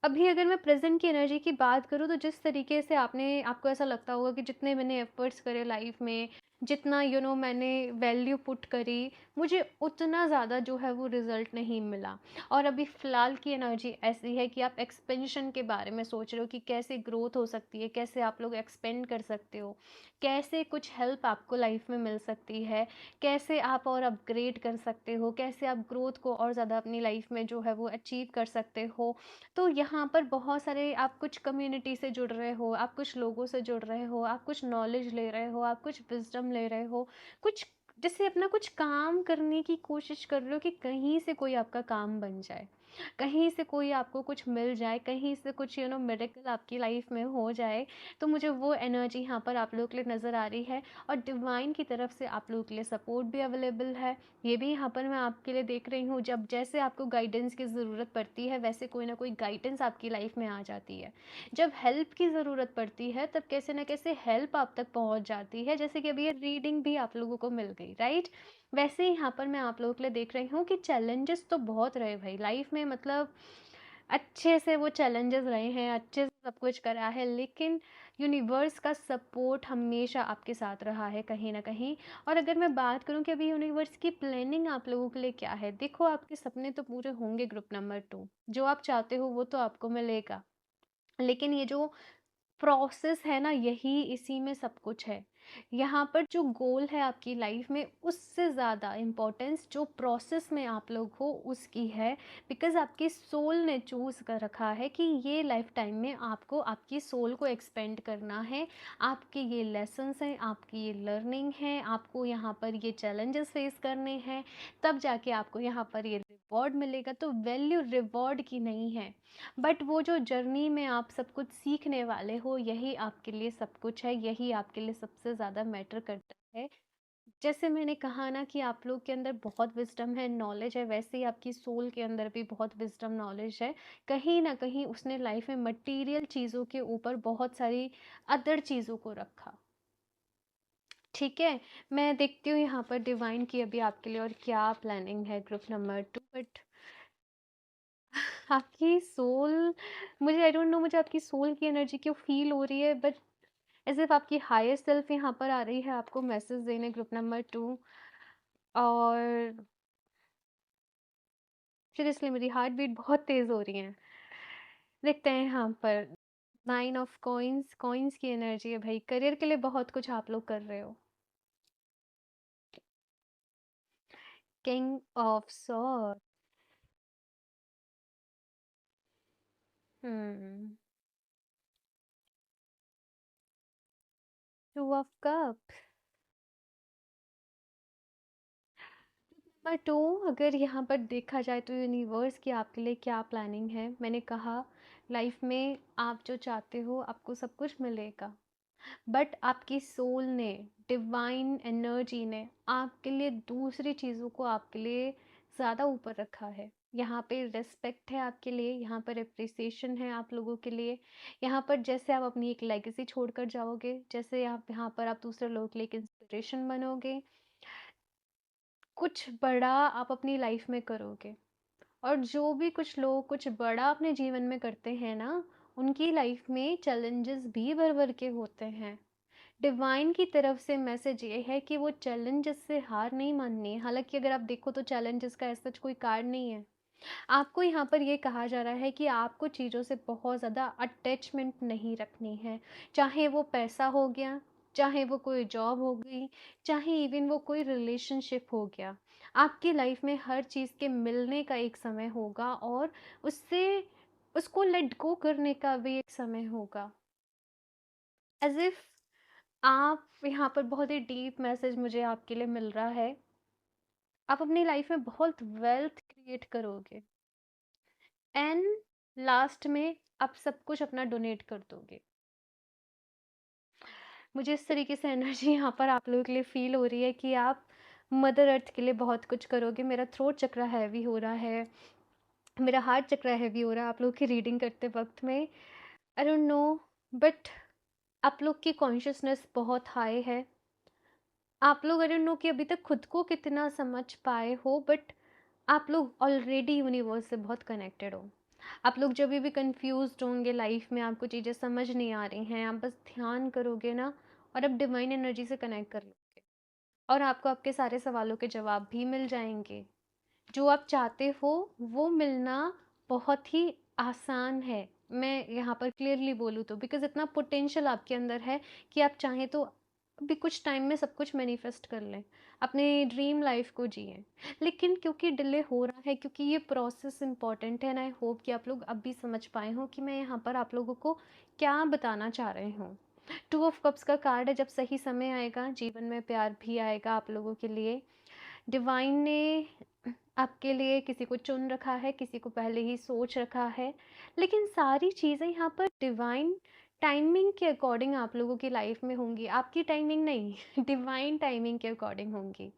A: अभी अगर मैं प्रेजेंट की एनर्जी की बात करूँ, तो जिस तरीके से आपने, आपको ऐसा लगता होगा कि जितने मैंने एफर्ट्स करे लाइफ में, जितना मैंने वैल्यू पुट करी, मुझे उतना ज़्यादा जो है वो रिज़ल्ट नहीं मिला। और अभी फ़िलहाल की एनर्जी ऐसी है कि आप एक्सपेंशन के बारे में सोच रहे हो कि कैसे ग्रोथ हो सकती है, कैसे आप लोग एक्सपेंड कर सकते हो, कैसे कुछ हेल्प आपको लाइफ में मिल सकती है, कैसे आप और अपग्रेड कर सकते हो, कैसे आप ग्रोथ को और ज़्यादा अपनी लाइफ में जो है वो अचीव कर सकते हो। तो यहाँ पर बहुत सारे, आप कुछ कम्युनिटी से जुड़ रहे हो, आप कुछ लोगों से जुड़ रहे हो, आप कुछ नॉलेज ले रहे हो, आप कुछ विजडम ले रहे हो, कुछ जैसे अपना कुछ काम करने की कोशिश कर रहे हो कि कहीं से कोई आपका काम बन जाए, कहीं से कोई आपको कुछ मिल जाए, कहीं से कुछ मिरेकल आपकी लाइफ में हो जाए। तो मुझे वो एनर्जी यहाँ पर आप लोगों के लिए नज़र आ रही है, और डिवाइन की तरफ से आप लोगों के लिए सपोर्ट भी अवेलेबल है। ये भी यहाँ पर मैं आपके लिए देख रही हूँ, जब जैसे आपको गाइडेंस की ज़रूरत पड़ती है, वैसे कोई ना कोई गाइडेंस आपकी लाइफ में आ जाती है। जब हेल्प की ज़रूरत पड़ती है, तब कैसे ना कैसे हेल्प आप तक पहुँच जाती है, जैसे कि अभी ये रीडिंग भी आप लोगों को मिल गई, राइट। वैसे ही यहाँ पर मैं आप लोगों के लिए देख रही हूँ कि चैलेंजेस तो बहुत रहे भाई लाइफ में, मतलब अच्छे से वो चैलेंजेस रहे हैं, अच्छे से सब कुछ करा है, लेकिन यूनिवर्स का सपोर्ट हमेशा आपके साथ रहा है कहीं ना कहीं। और अगर मैं बात करूं कि अभी यूनिवर्स की प्लानिंग आप लोगों के लिए क्या है, देखो आपके सपने तो पूरे होंगे ग्रुप नंबर 2, जो आप चाहते हो वो तो आपको मिलेगा, लेकिन ये जो प्रोसेस है ना, यही इसी में सब कुछ है। यहाँ पर जो गोल है आपकी लाइफ में, उससे ज़्यादा इम्पोर्टेंस जो प्रोसेस में आप लोग हो उसकी है। बिकॉज़ आपकी सोल ने चूज़ कर रखा है कि ये लाइफ टाइम में आपको आपकी सोल को एक्सपेंड करना है। आपके ये लेसन्स हैं, आपकी ये लर्निंग है, आपको यहाँ पर ये चैलेंजेस फेस करने हैं, तब जाके आपको यहाँ पर ये रिवॉर्ड मिलेगा। तो वैल्यू रिवॉर्ड की नहीं है, बट वो जो जर्नी में आप सब कुछ सीखने वाले हो, यही आपके लिए सब कुछ है, यही आपके लिए सबसे ज़्यादा मैटर करता है। जैसे मैंने कहा ना कि आप लोग के अंदर बहुत विज़डम है, नॉलेज है, वैसे ही आपकी सोल के अंदर भी बहुत विज़डम, नॉलेज है। कहीं न कहीं उसने लाइफ में मटीरियल चीज़ों के ऊपर बहुत सारी अदर चीज़ों को रखा। ठीक है? मैं देखती हूँ यहाँ पर डिवाइन की अभी आपके लिए और क्या प्लानिंग है ग्रुप नंबर 2, बट आपकी सोल, मुझे आई डोंट नो, मुझे आपकी सोल की एनर्जी क्यों फील हो रही है, बट एज़ इफ आपकी हायर सेल्फ यहाँ पर आ रही है आपको मैसेज देने, ग्रुप नंबर 2। और सीरियसली मेरी हार्ट बीट बहुत तेज़ हो रही है। देखते हैं यहाँ पर 9 ऑफ कॉइन्स, कॉइन्स की एनर्जी है भाई, करियर के लिए बहुत कुछ आप लोग कर रहे हो। King of sword, hmm, 2 of cup. Number 2, अगर यहाँ पर देखा जाए तो यूनिवर्स की आपके लिए क्या प्लानिंग है, मैंने कहा लाइफ में आप जो चाहते हो आपको सब कुछ मिलेगा, बट आपकी सोल ने, डिवाइन एनर्जी ने आपके लिए दूसरी चीज़ों को आपके लिए ज़्यादा ऊपर रखा है। यहाँ पे रिस्पेक्ट है आपके लिए, यहाँ पर अप्रिसिएशन है आप लोगों के लिए। यहाँ पर जैसे आप अपनी एक लेगेसी छोड़कर जाओगे, जैसे आप यहाँ पर आप दूसरे लोगों के लिए एक इंस्पिरेशन बनोगे, कुछ बड़ा आप अपनी लाइफ में करोगे। और जो भी कुछ लोग कुछ बड़ा अपने जीवन में करते हैं ना, उनकी लाइफ में चैलेंजेस भी भर भर के होते हैं। डिवाइन की तरफ से मैसेज ये है कि वो चैलेंजेस से हार नहीं माननी है। हालांकि अगर आप देखो तो चैलेंजेस का ऐसा कोई कार्ड नहीं है। आपको यहाँ पर ये कहा जा रहा है कि आपको चीज़ों से बहुत ज़्यादा अटैचमेंट नहीं रखनी है। चाहे वो पैसा हो गया, चाहे वो कोई जॉब हो गई, चाहे इवन वो कोई रिलेशनशिप हो गया। आपकी लाइफ में हर चीज़ के मिलने का एक समय होगा और उससे उसको लेट गो करने का भी एक समय होगा। एज इफ आप यहाँ पर बहुत ही डीप मैसेज मुझे आपके लिए मिल रहा है। आप अपनी लाइफ में बहुत वेल्थ क्रिएट करोगे एंड लास्ट में आप सब कुछ अपना डोनेट कर दोगे। मुझे इस तरीके से एनर्जी यहाँ पर आप लोगों के लिए फील हो रही है कि आप मदर अर्थ के लिए बहुत कुछ करोगे। मेरा थ्रोट चक्र हैवी हो रहा है, मेरा हार्ट चक्र हैवी हो रहा है आप लोगों की रीडिंग करते वक्त में। आई डोंट नो, बट आप लोग की कॉन्शियसनेस बहुत हाई है। आप लोग आई डोंट नो कि अभी तक खुद को कितना समझ पाए हो, बट आप लोग ऑलरेडी यूनिवर्स से बहुत कनेक्टेड हो। आप लोग जब भी कंफ्यूज्ड होंगे लाइफ में, आपको चीज़ें समझ नहीं आ रही हैं, आप बस ध्यान करोगे ना और अब डिवाइन एनर्जी से कनेक्ट कर लोगे और आपको आपके सारे सवालों के जवाब भी मिल जाएंगे। जो आप चाहते हो वो मिलना बहुत ही आसान है। मैं यहाँ पर क्लियरली बोलूँ तो बिकॉज इतना पोटेंशियल आपके अंदर है कि आप चाहें तो अभी कुछ टाइम में सब कुछ मैनिफेस्ट कर लें, अपने ड्रीम लाइफ को जिए। लेकिन क्योंकि डिले हो रहा है, क्योंकि ये प्रोसेस इंपॉर्टेंट है, एंड आई होप कि आप लोग अब भी समझ पाए हो कि मैं यहाँ पर आप लोगों को क्या बताना चाह रही हूँ। 2 ऑफ कप्स का कार्ड है, जब सही समय आएगा जीवन में प्यार भी आएगा आप लोगों के लिए। डिवाइन ने आपके लिए किसी को चुन रखा है, किसी को पहले ही सोच रखा है, लेकिन सारी चीज़ें यहाँ पर डिवाइन टाइमिंग के अकॉर्डिंग आप लोगों की लाइफ में होंगी, आपकी टाइमिंग नहीं डिवाइन टाइमिंग के अकॉर्डिंग होंगी।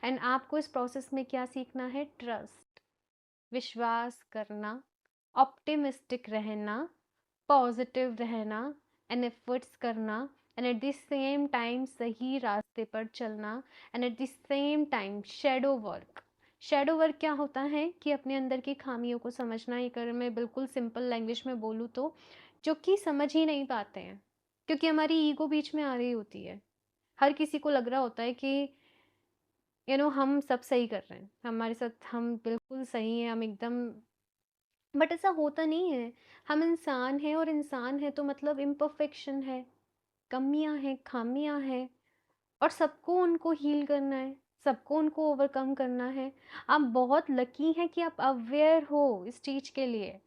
A: एंड आपको इस प्रोसेस में क्या सीखना है? ट्रस्ट, विश्वास करना, ऑप्टिमिस्टिक रहना, पॉजिटिव रहना एंड एफर्ट्स करना, and at the same time सही रास्ते पर चलना, and at the same time shadow work. Shadow work क्या होता है कि अपने अंदर की खामियों को समझना। ये कर मैं बिल्कुल सिंपल लैंग्वेज में बोलूँ तो जो कि समझ ही नहीं पाते हैं, क्योंकि हमारी ईगो बीच में आ रही होती है। हर किसी को लग रहा होता है कि हम सब सही कर रहे हैं, हमारे साथ हम बिल्कुल सही हैं, हम एकदम बट ऐसा होता नहीं है। हम इंसान हैं, और इंसान है तो मतलब इम्परफेक्शन है, कमियां हैं, खामियां हैं, और सबको उनको हील करना है, सबको उनको ओवरकम करना है। आप बहुत लकी हैं कि आप अवेयर हो इस चीज़ के लिए,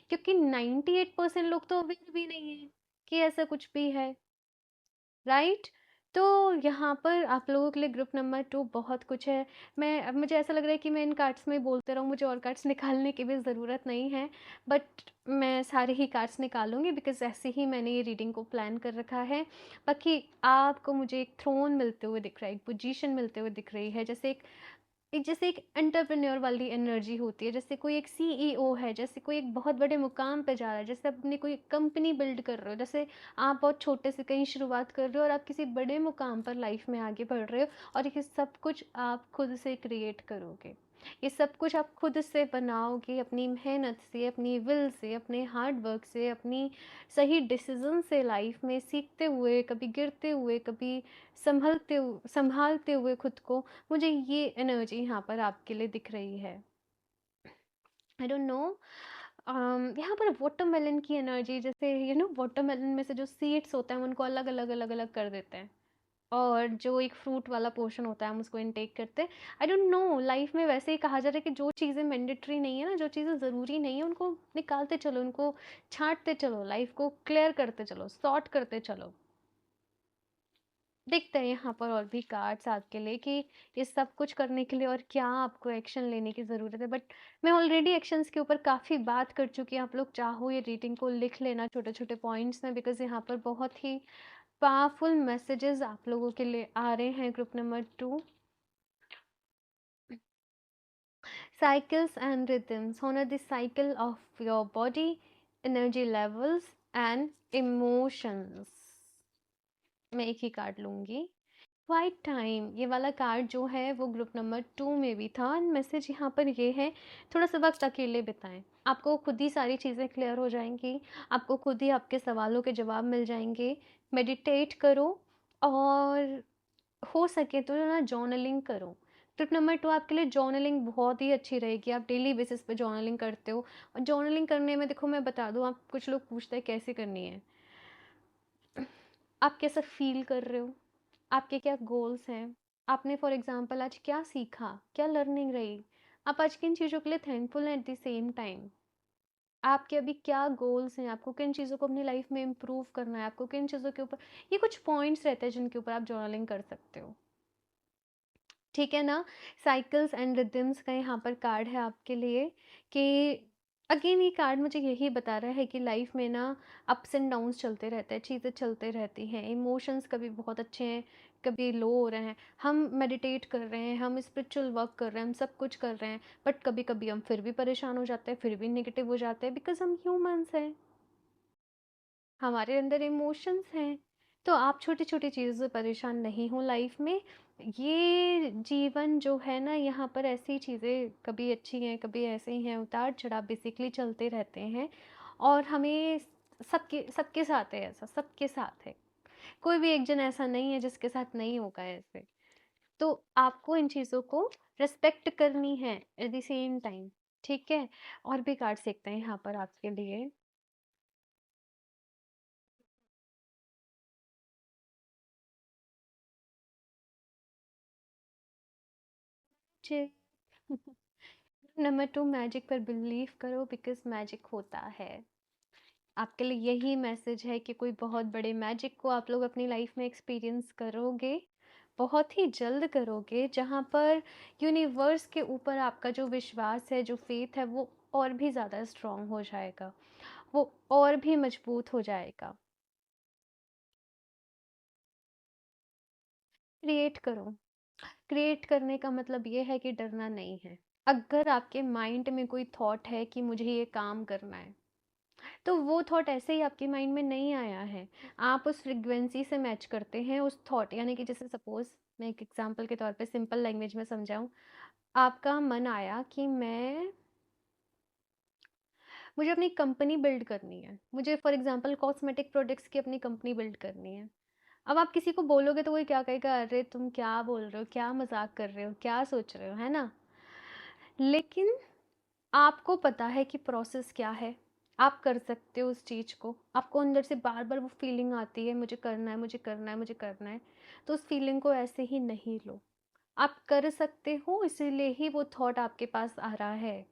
A: क्योंकि 98% लोग तो अवेयर भी नहीं है कि ऐसा कुछ भी है, राइट? तो यहाँ पर आप लोगों के लिए ग्रुप नंबर 2 बहुत कुछ है। मैं अब मुझे ऐसा लग रहा है कि मैं इन कार्ड्स में बोलते रहूँ, मुझे और कार्ड्स निकालने की भी ज़रूरत नहीं है। बट मैं सारे ही कार्ड्स निकालूंगी, बिकॉज ऐसे ही मैंने ये रीडिंग को प्लान कर रखा है। बाकी आपको मुझे एक थ्रोन मिलते हुए दिख रहा है, एक पोजीशन मिलते हुए दिख रही है, जैसे एक एंटरप्रेन्योर वाली एनर्जी होती है, जैसे कोई एक सीईओ है, जैसे कोई एक बहुत बड़े मुकाम पे जा रहा है, जैसे आप अपनी कोई कंपनी बिल्ड कर रहे हो, जैसे आप बहुत छोटे से कहीं शुरुआत कर रहे हो और आप किसी बड़े मुकाम पर लाइफ में आगे बढ़ रहे हो, और ये सब कुछ आप खुद से क्रिएट करोगे। ये सब कुछ आप खुद से बनाओगे, अपनी मेहनत से, अपनी विल से, अपने हार्ड वर्क से, अपनी सही डिसीजन से, लाइफ में सीखते हुए, कभी गिरते हुए, कभी संभालते हुए खुद को। मुझे ये एनर्जी यहाँ पर आपके लिए दिख रही है। आई डोंट नो, यहाँ पर वाटरमेलन की एनर्जी, जैसे वाटरमेलन में से जो सीड्स होते हैं हम उनको अलग अलग अलग अलग कर देते हैं, और जो एक फ्रूट वाला पोर्शन होता है हम उसको इनटेक करते हैं। आई डोंट नो, लाइफ में वैसे ही कहा जाता है कि जो चीज़ें मैंडेटरी नहीं है ना, जो चीज़ें ज़रूरी नहीं है, उनको निकालते चलो, उनको छांटते चलो, लाइफ को क्लियर करते चलो, सॉर्ट करते चलो। देखते हैं यहाँ पर और भी कार्ड्स आपके लिए कि ये सब कुछ करने के लिए और क्या आपको एक्शन लेने की ज़रूरत है। बट मैं ऑलरेडी एक्शंस के ऊपर काफ़ी बात कर चुकी हूँ। आप लोग चाहो ये रीडिंग को लिख लेना छोटे छोटे पॉइंट्स में, बिकॉज यहाँ पर बहुत ही पावरफुल मैसेजेस आप लोगों के लिए आ रहे हैं। Group number 2, cycles and rhythms, honor the cycle of your body, energy levels and emotions। मैं एक ही कार्ड लूंगी। क्वाइट टाइम, ये वाला कार्ड जो है वो ग्रुप नंबर 2 में भी था, एंड मैसेज यहाँ पर ये है, थोड़ा सा वक्त अकेले बिताएं, आपको खुद ही सारी चीज़ें क्लियर हो जाएंगी, आपको खुद ही आपके सवालों के जवाब मिल जाएंगे। मेडिटेट करो, और हो सके तो ना जर्नलिंग करो। ट्रिप नंबर 2 आपके लिए जर्नलिंग बहुत ही अच्छी रहेगी। आप डेली बेसिस पे जर्नलिंग करते हो, और जर्नलिंग करने में देखो मैं बता दूँ, आप कुछ लोग पूछते हैं कैसे करनी है, आप कैसा फील कर रहे हो, आपके क्या गोल्स हैं, आपने फॉर एग्जांपल आज क्या सीखा, क्या लर्निंग रही, आप आज किन चीज़ों के लिए थैंकफुल हैं, एट द सेम टाइम आपके अभी क्या गोल्स हैं, आपको किन चीज़ों को अपनी लाइफ में इम्प्रूव करना है, आपको किन चीज़ों के ऊपर, ये कुछ पॉइंट्स रहते हैं जिनके ऊपर आप जर्नलिंग कर सकते हो। ठीक है ना? साइकिल्स एंड रिदम्स का यहाँ पर कार्ड है आपके लिए, कि अगेन ये कार्ड मुझे यही बता रहा है कि लाइफ में ना अप्स एंड डाउन्स चलते रहते हैं, चीज़ें चलते रहती हैं, इमोशंस कभी बहुत अच्छे हैं, कभी लो हो रहे हैं, हम मेडिटेट कर रहे हैं, हम स्पिरिचुअल वर्क कर रहे हैं, हम सब कुछ कर रहे हैं, बट कभी कभी हम फिर भी परेशान हो जाते हैं, फिर भी नेगेटिव हो जाते हैं, बिकॉज हम ह्यूमंस हैं, हमारे अंदर इमोशंस हैं। तो आप छोटी-छोटी चीज़ों से परेशान नहीं हो लाइफ में। ये जीवन जो है ना, यहाँ पर ऐसी चीज़ें कभी अच्छी हैं, कभी ऐसे ही हैं, उतार-चढ़ाव बेसिकली चलते रहते हैं, और हमें सबके सबके साथ है ऐसा, सबके साथ है। कोई भी एक जन ऐसा नहीं है जिसके साथ नहीं होगा ऐसे। तो आपको इन चीज़ों को रिस्पेक्ट करनी है एट द सेम टाइम, ठीक है? और भी कार्ड्स देखते हैं यहाँ पर आपके लिए। नंबर 2, मैजिक पर बिलीव करो, बिकॉज मैजिक होता है। आपके लिए यही मैसेज है कि कोई बहुत बड़े मैजिक को आप लोग अपनी लाइफ में एक्सपीरियंस करोगे, बहुत ही जल्द करोगे, जहाँ पर यूनिवर्स के ऊपर आपका जो विश्वास है, जो फेथ है, वो और भी ज़्यादा स्ट्रांग हो जाएगा, वो और भी मजबूत हो जाएगा। क्रिएट करो। क्रिएट करने का मतलब ये है कि डरना नहीं है। अगर आपके माइंड में कोई थॉट है कि मुझे ये काम करना है, तो वो थॉट ऐसे ही आपके माइंड में नहीं आया है, आप उस फ्रिक्वेंसी से मैच करते हैं उस थॉट, यानी कि जैसे सपोज मैं एक एग्जांपल के तौर पे सिंपल लैंग्वेज में समझाऊं, आपका मन आया कि मुझे अपनी कंपनी बिल्ड करनी है, मुझे फॉर एग्जांपल कॉस्मेटिक प्रोडक्ट्स की अपनी कंपनी बिल्ड करनी है। अब आप किसी को बोलोगे तो कोई क्या कहेगा, अरे तुम क्या बोल रहे हो, क्या मजाक कर रहे हो, क्या सोच रहे हो, है ना? लेकिन आपको पता है कि प्रोसेस क्या है, आप कर सकते हो उस चीज़ को। आपको अंदर से बार-बार वो फीलिंग आती है मुझे करना है, मुझे करना है, मुझे करना है, तो उस फीलिंग को ऐसे ही नहीं लो। आप कर सकते हो इसीलिए ही वो थॉट आपके पास आ रहा है,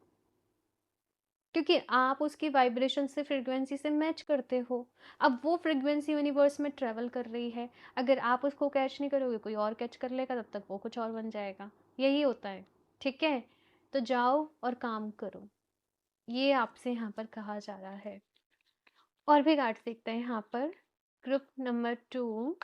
A: क्योंकि आप उसकी वाइब्रेशन से फ्रीक्वेंसी से मैच करते हो। अब वो फ्रीक्वेंसी यूनिवर्स में ट्रैवल कर रही है, अगर आप उसको कैच नहीं करोगे कोई और कैच कर लेगा, तब तक वो कुछ और बन जाएगा। यही होता है, ठीक है? तो जाओ और काम करो, ये आपसे यहाँ पर कहा जा रहा है। और भी कार्ड्स देखते हैं यहाँ पर। Group number 2।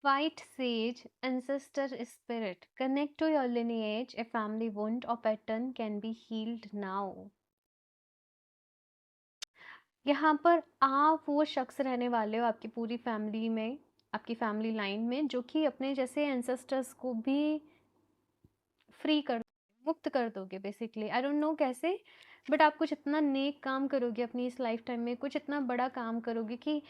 A: White Sage, Ancestor Spirit. Connect to your lineage. A family wound or pattern can be healed now. यहाँ पर आप वो शख्स रहने वाले हो आपकी पूरी फैमिली में, आपकी फैमिली लाइन में, जो कि अपने जैसे एंसेस्टर्स को भी फ्री कर, मुक्त कर दोगे बेसिकली। आई डोंट नो कैसे, बट आप कुछ इतना नेक काम करोगे अपनी इस लाइफ टाइम में, कुछ इतना बड़ा काम करोगे कि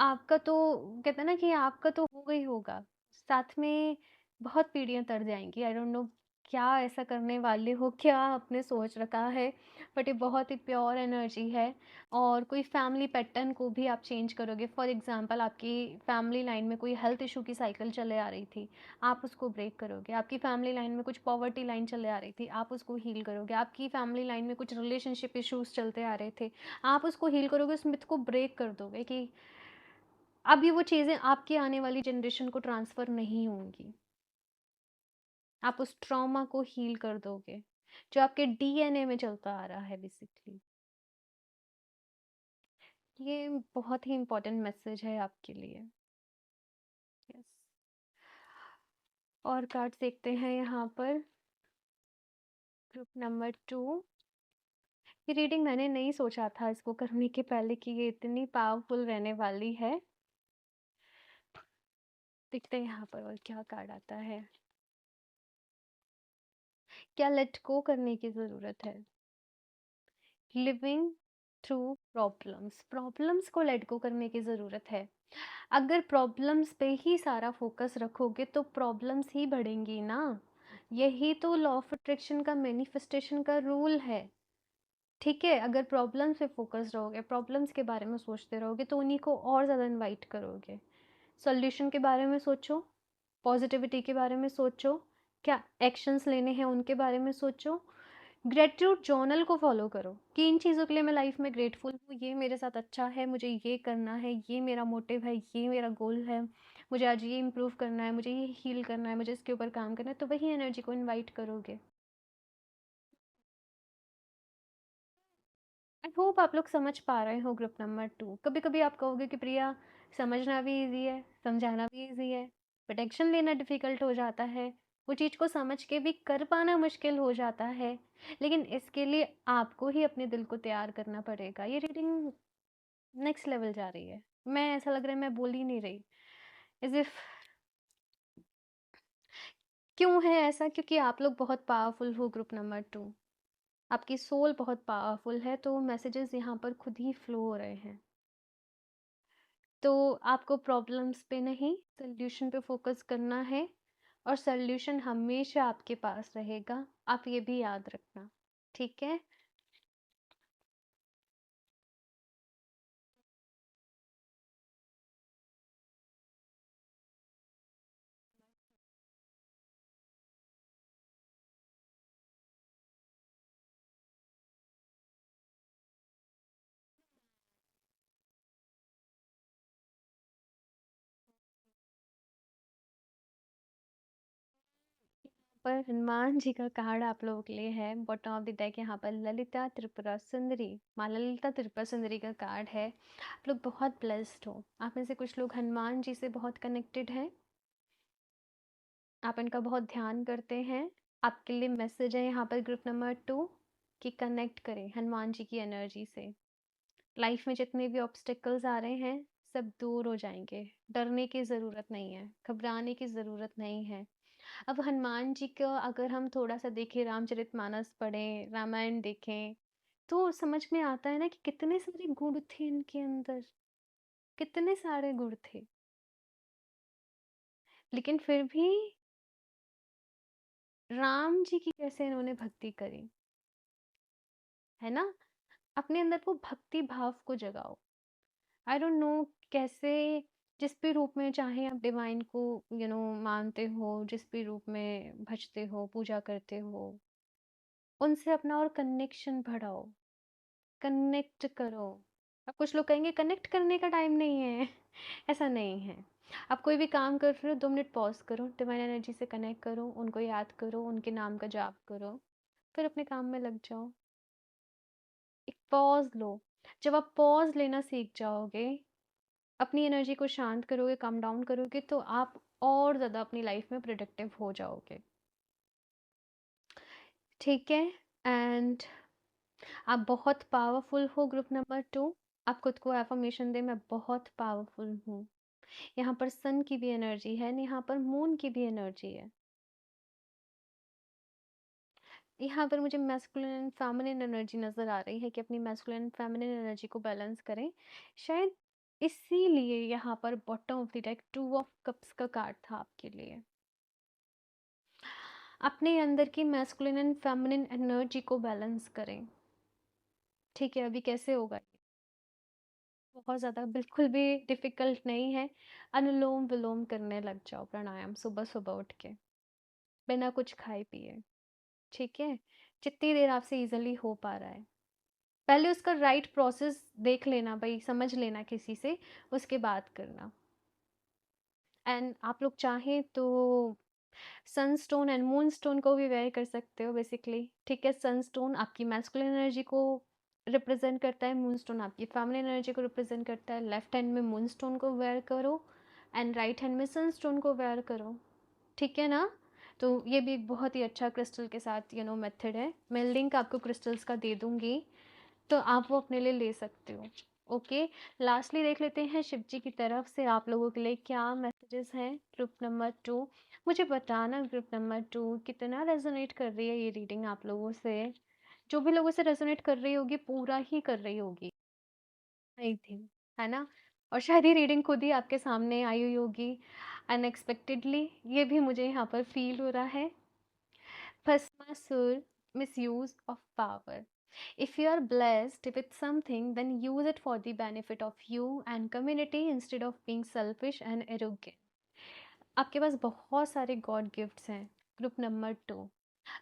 A: आपका तो, कहते हैं ना कि आपका तो होगा ही होगा, साथ में बहुत पीढ़ियां तर जाएंगी। आई डोंट नो क्या ऐसा करने वाले हो, क्या आपने सोच रखा है, बट ये बहुत ही प्योर एनर्जी है। और कोई फैमिली पैटर्न को भी आप चेंज करोगे। फॉर एग्जांपल आपकी फैमिली लाइन में कोई हेल्थ इशू की साइकिल चले आ रही थी, आप उसको ब्रेक करोगे। आपकी फैमिली लाइन में कुछ पॉवर्टी लाइन चले आ रही थी, आप उसको हील करोगे। आपकी फैमिली लाइन में कुछ रिलेशनशिप इश्यूज चलते आ रहे थे, आप उसको हील करोगे, उस मिथ को ब्रेक कर दोगे कि अब ये वो चीज़ें आपकी आने वाली जनरेशन को ट्रांसफ़र नहीं होंगी। आप उस ट्रॉमा को हील कर दोगे, जो आपके डीएनए में चलता आ रहा है बेसिकली। ये बहुत ही इंपॉर्टेंट मैसेज है आपके लिए। यस। और कार्ड्स देखते हैं यहाँ पर। Group number 2। ये रीडिंग मैंने नहीं सोचा था इसको करने के पहले कि ये इतनी पावरफुल रहने वाली है। देखते हैं यहाँ पर और क्या कार्ड आता है। क्या लेट गो करने की ज़रूरत है? लिविंग थ्रू प्रॉब्लम्स, प्रॉब्लम्स को लेट गो करने की ज़रूरत है। अगर प्रॉब्लम्स पे ही सारा फोकस रखोगे तो प्रॉब्लम्स ही बढ़ेंगी ना। यही तो लॉ ऑफ अट्रैक्शन का मैनिफेस्टेशन का रूल है। ठीक है, अगर प्रॉब्लम्स पे फोकस रहोगे, प्रॉब्लम्स के बारे में सोचते रहोगे, तो उन्हीं को और ज़्यादा इनवाइट करोगे। सॉल्यूशन के बारे में सोचो, पॉजिटिविटी के बारे में सोचो, क्या एक्शंस लेने हैं उनके बारे में सोचो। ग्रेटिट्यूड जर्नल को फॉलो करो कि इन चीज़ों के लिए मैं लाइफ में ग्रेटफुल हूँ, ये मेरे साथ अच्छा है, मुझे ये करना है, ये मेरा मोटिव है, ये मेरा गोल है, मुझे आज ये इम्प्रूव करना है, मुझे ये हील करना है, मुझे इसके ऊपर काम करना है, तो वही एनर्जी को इनवाइट करोगे। आई होप आप लोग समझ पा रहे हो ग्रुप नंबर 2। कभी कभी आप कहोगे कि प्रिया, समझना भी इजी है, समझाना भी इजी है, बट एक्शन लेना डिफ़िकल्ट हो जाता है, वो चीज़ को समझ के भी कर पाना मुश्किल हो जाता है। लेकिन इसके लिए आपको ही अपने दिल को तैयार करना पड़ेगा। ये रीडिंग नेक्स्ट लेवल जा रही है। मैं, ऐसा लग रहा है मैं बोल ही नहीं रही, एज इफ। क्यों है ऐसा? क्योंकि आप लोग बहुत पावरफुल हो ग्रुप नंबर 2। आपकी सोल बहुत पावरफुल है, तो मैसेजेस यहाँ पर खुद ही फ्लो हो रहे हैं। तो आपको प्रॉब्लम्स पे नहीं, सॉल्यूशन पे फोकस करना है, और सॉल्यूशन हमेशा आपके पास रहेगा, आप ये भी याद रखना, ठीक है? पर हनुमान जी का कार्ड आप लोगों के लिए है, बॉटम ऑफ द डेक। यहाँ पर ललिता त्रिपुरा सुंदरी, माँ ललिता त्रिपुरा सुंदरी का कार्ड है। आप लोग बहुत ब्लेस्ड हो। आप में से कुछ लोग हनुमान जी से बहुत कनेक्टेड हैं, आप इनका बहुत ध्यान करते हैं। आपके लिए मैसेज है यहाँ पर ग्रुप नंबर 2 कि कनेक्ट करें हनुमान जी की एनर्जी से। लाइफ में जितने भी ऑब्स्टेकल्स आ रहे हैं, सब दूर हो जाएंगे। डरने की ज़रूरत नहीं है, घबराने की ज़रूरत नहीं है। अब हनुमान जी का अगर हम थोड़ा सा देखें, रामचरितमानस पढ़ें, रामायण देखें, तो समझ में आता है ना कि कितने सारे गुण थे इनके अंदर, कितने सारे गुण थे। लेकिन फिर भी राम जी की कैसे इन्होंने भक्ति करी, है ना? अपने अंदर वो भक्ति भाव को जगाओ। आई डोंट नो कैसे, जिस भी रूप में चाहे आप डिवाइन को मानते हो, जिस भी रूप में भजते हो, पूजा करते हो, उनसे अपना और कनेक्शन बढ़ाओ, कनेक्ट करो। अब कुछ लोग कहेंगे कनेक्ट करने का टाइम नहीं है। ऐसा नहीं है। आप कोई भी काम कर रहे हो, 2 मिनट पॉज करो, डिवाइन एनर्जी से कनेक्ट करो, उनको याद करो, उनके नाम का जाप करो, फिर अपने काम में लग जाओ। एक पॉज लो। जब आप पॉज लेना सीख जाओगे, अपनी एनर्जी को शांत करोगे, कम डाउन करोगे, तो आप और ज़्यादा अपनी लाइफ में प्रोडक्टिव हो जाओगे। ठीक है। एंड आप बहुत पावरफुल हो ग्रुप नंबर 2। आप खुद को एफर्मेशन दें, मैं बहुत पावरफुल हूँ। यहाँ पर सन की भी एनर्जी है, यहाँ पर मून की भी एनर्जी है। यहाँ पर मुझे मैस्कुलिन एंड फेमिनिन एनर्जी नज़र आ रही है कि अपनी मैस्कुलिन एंड फेमिनिन एनर्जी को बैलेंस करें। शायद इसीलिए यहाँ पर bottom of the deck 2 of cups का कार्ड था आपके लिए। अपने अंदर की मैस्कुलिन एंड फेमिनिन एनर्जी को बैलेंस करें। ठीक है, अभी कैसे होगा? बहुत ज़्यादा बिल्कुल भी डिफ़िकल्ट नहीं है। अनुलोम विलोम करने लग जाओ, प्राणायाम सुबह सुबह उठ के, बिना कुछ खाए पिए। ठीक है, जितनी देर आपसे इजीली हो पा रहा है। पहले उसका राइट प्रोसेस देख लेना भाई, समझ लेना किसी से, उसके बाद करना। एंड आप लोग चाहें तो सनस्टोन एंड मूनस्टोन को भी वेयर कर सकते हो बेसिकली। ठीक है, सनस्टोन आपकी मैस्कुलिन एनर्जी को रिप्रेजेंट करता है, मूनस्टोन आपकी फैमिली एनर्जी को रिप्रेजेंट करता है। लेफ्ट हैंड में मूनस्टोन को वेयर करो एंड राइट हैंड में सनस्टोन को वेयर करो। ठीक है ना? तो ये भी एक बहुत ही अच्छा क्रिस्टल के साथ मेथड है। मैं लिंक आपको क्रिस्टल्स का दे दूंगी, तो आप वो अपने लिए ले सकते हो। ओके, लास्टली देख लेते हैं शिव जी की तरफ से आप लोगों के लिए क्या मैसेजेस हैं। ग्रुप नंबर 2, मुझे बताना ग्रुप नंबर 2 कितना रेजोनेट कर रही है ये रीडिंग आप लोगों से। जो भी लोगों से रेजोनेट कर रही होगी पूरा ही कर रही होगी, आई थिंक, है ना? और शायद ये रीडिंग खुद ही आपके सामने आई हुई होगी अनएक्सपेक्टेडली, ये भी मुझे यहाँ पर फील हो रहा है। Phasmasur, misuse of power. If you are blessed with something, then use it for the benefit of you and community instead of being selfish and arrogant. आपके पास बहुत सारे गॉड गिफ्ट्स हैं। ग्रुप नंबर 2,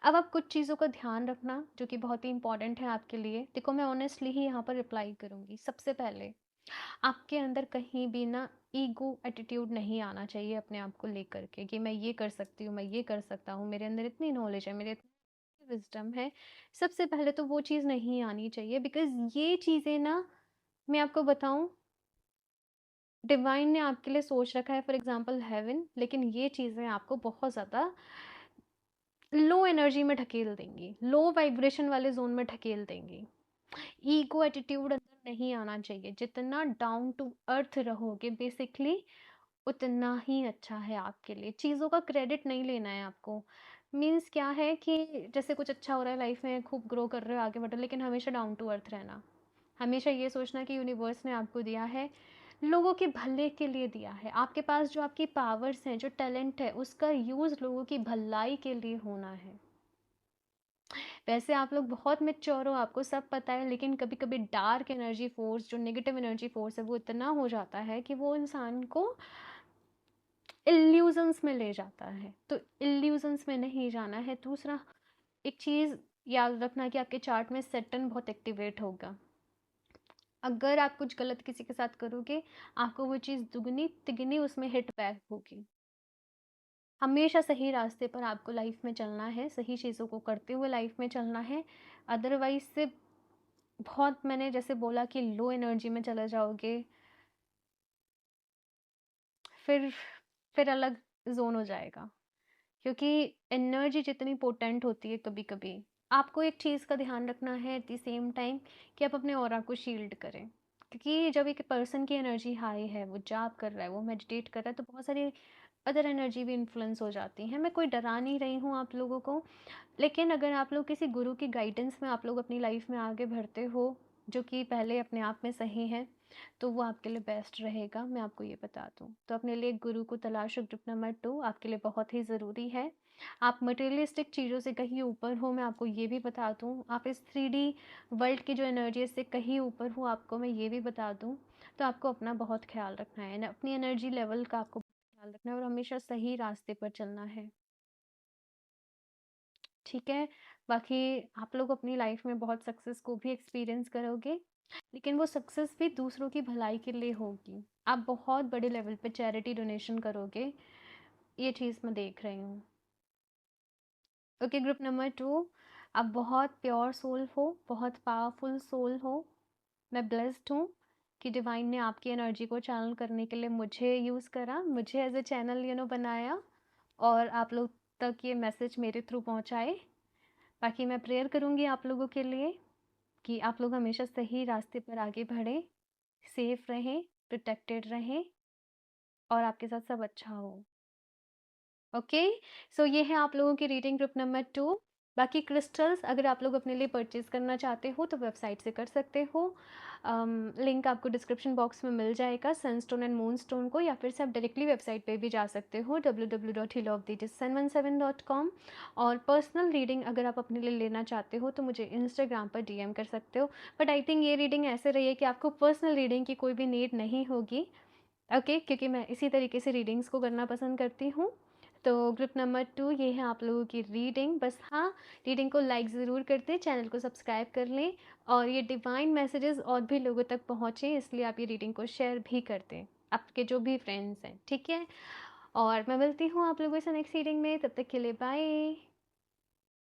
A: अब आप कुछ चीज़ों का ध्यान रखना जो कि बहुत ही इंपॉर्टेंट है आपके लिए। देखो, मैं ऑनेस्टली ही यहाँ पर रिप्लाई करूँगी। सबसे पहले आपके अंदर कहीं भी ना ईगो एटीट्यूड नहीं आना चाहिए अपने आप को लेकर के कि मैं ये कर सकती हूँ, मैं ये कर सकता हूँ, मेरे अंदर इतनी नॉलेज है, मेरे इतनी विजडम है। सबसे पहले तो वो चीज़ नहीं आनी चाहिए, बिकॉज ये चीज़ें ना, मैं आपको बताऊँ, डिवाइन ने आपके लिए सोच रखा है फॉर एग्जाम्पल हेवन, लेकिन ये चीज़ें आपको बहुत ज़्यादा लो एनर्जी में ढकेल देंगी, लो वाइब्रेशन वाले जोन में ढकेल देंगी। ईगो एटीट्यूड अंदर नहीं आना चाहिए। जितना डाउन टू अर्थ रहोगे बेसिकली, उतना ही अच्छा है आपके लिए। चीज़ों का क्रेडिट नहीं लेना है आपको। मीन्स क्या है कि जैसे कुछ अच्छा हो रहा है लाइफ में, खूब ग्रो कर रहे हो, आगे बढ़ रहे हो, लेकिन हमेशा डाउन टू अर्थ रहना। हमेशा ये सोचना कि यूनिवर्स ने आपको दिया है, लोगों के भले के लिए दिया है। आपके पास जो आपकी पावर्स हैं, जो टैलेंट है, उसका यूज़ लोगों की भलाई के लिए होना है। वैसे आप लोग बहुत मैच्योर हो, आपको सब पता है, लेकिन कभी कभी डार्क एनर्जी फोर्स, जो नेगेटिव एनर्जी फोर्स है, वो इतना हो जाता है कि वो इंसान को इल्यूजन्स में ले जाता है। तो इल्यूजन्स में नहीं जाना है। दूसरा, एक चीज़ याद रखना कि आपके चार्ट में सेटन बहुत एक्टिवेट होगा। अगर आप कुछ गलत किसी के साथ करोगे, आपको वो चीज़ दुगनी तिगनी उसमें हिट बैक होगी। हमेशा सही रास्ते पर आपको लाइफ में चलना है, सही चीज़ों को करते हुए लाइफ में चलना है। अदरवाइज से बहुत, मैंने जैसे बोला कि लो एनर्जी में चले जाओगे, फिर फिर अलग जोन हो जाएगा। क्योंकि एनर्जी जितनी पोटेंट होती है, कभी कभी आपको एक चीज़ का ध्यान रखना है एट द सेम टाइम कि आप अपने ऑरा को शील्ड करें। क्योंकि जब एक पर्सन की एनर्जी हाई है, वो जाप कर रहा है, वो मेडिटेट कर रहा है, तो बहुत सारी अदर एनर्जी भी इन्फ्लुएंस हो जाती हैं। मैं कोई डरा नहीं रही हूँ आप लोगों को, लेकिन अगर आप लोग किसी गुरु की गाइडेंस में आप लोग अपनी लाइफ में आगे बढ़ते हो, जो कि पहले अपने आप में सही है, तो वो आपके लिए बेस्ट रहेगा, मैं आपको ये बता दूँ। तो अपने लिए एक गुरु को तलाशो, ग्रुप नंबर 2 आपके लिए बहुत ही ज़रूरी है। आप मटेरियलिस्टिक चीज़ों से कहीं ऊपर हो, मैं आपको ये भी बता दूँ। आप इस 3D वर्ल्ड की जो एनर्जी है, इससे कहीं ऊपर हो, आपको मैं ये भी बता दूँ। तो आपको अपना बहुत ख्याल रखना है, अपनी एनर्जी लेवल का आपको ख्याल रखना है और हमेशा सही रास्ते पर चलना है। ठीक है? बाकी आप लोग अपनी लाइफ में बहुत सक्सेस को भी एक्सपीरियंस करोगे, लेकिन वो सक्सेस भी दूसरों की भलाई के लिए होगी। आप बहुत बड़े लेवल पे चैरिटी डोनेशन करोगे, ये चीज़ मैं देख रही हूँ। ओके, ग्रुप नंबर 2 आप बहुत प्योर सोल हो, बहुत पावरफुल सोल हो। मैं ब्लेस्ड हूँ कि डिवाइन ने आपकी एनर्जी को चैनल करने के लिए मुझे यूज़ करा, मुझे एज ए चैनल बनाया और आप लोग तक ये मैसेज मेरे थ्रू पहुँचाए। बाकी मैं प्रेयर करूँगी आप लोगों के लिए कि आप लोग हमेशा सही रास्ते पर आगे बढ़ें, सेफ रहें, प्रोटेक्टेड रहें और आपके साथ सब अच्छा हो। ओके, सो ये है आप लोगों की रीडिंग ग्रुप नंबर 2। बाकी क्रिस्टल्स अगर आप लोग अपने लिए परचेज़ करना चाहते हो तो वेबसाइट से कर सकते हो। लिंक आपको डिस्क्रिप्शन बॉक्स में मिल जाएगा सनस्टोन एंड मूनस्टोन को, या फिर से आप डायरेक्टली वेबसाइट पे भी जा सकते हो www.healofthesun17.com। और पर्सनल रीडिंग अगर आप अपने लिए लेना चाहते हो तो मुझे इंस्टाग्राम पर डीएम कर सकते हो। बट आई थिंक ये रीडिंग ऐसे रही है कि आपको पर्सनल रीडिंग की कोई भी नीड नहीं होगी। ओके, क्योंकि मैं इसी तरीके से रीडिंग्स को करना पसंद करती हूँ। तो ग्रुप नंबर 2 ये है आप लोगों की रीडिंग। बस हाँ, रीडिंग को लाइक ज़रूर कर दें, चैनल को सब्सक्राइब कर लें और ये डिवाइन मैसेजेस और भी लोगों तक पहुँचें, इसलिए आप ये रीडिंग को शेयर भी कर दें आपके जो भी फ्रेंड्स हैं, ठीक है? और मैं मिलती हूँ आप लोगों से नेक्स्ट रीडिंग में, तब तक के लिए बाय।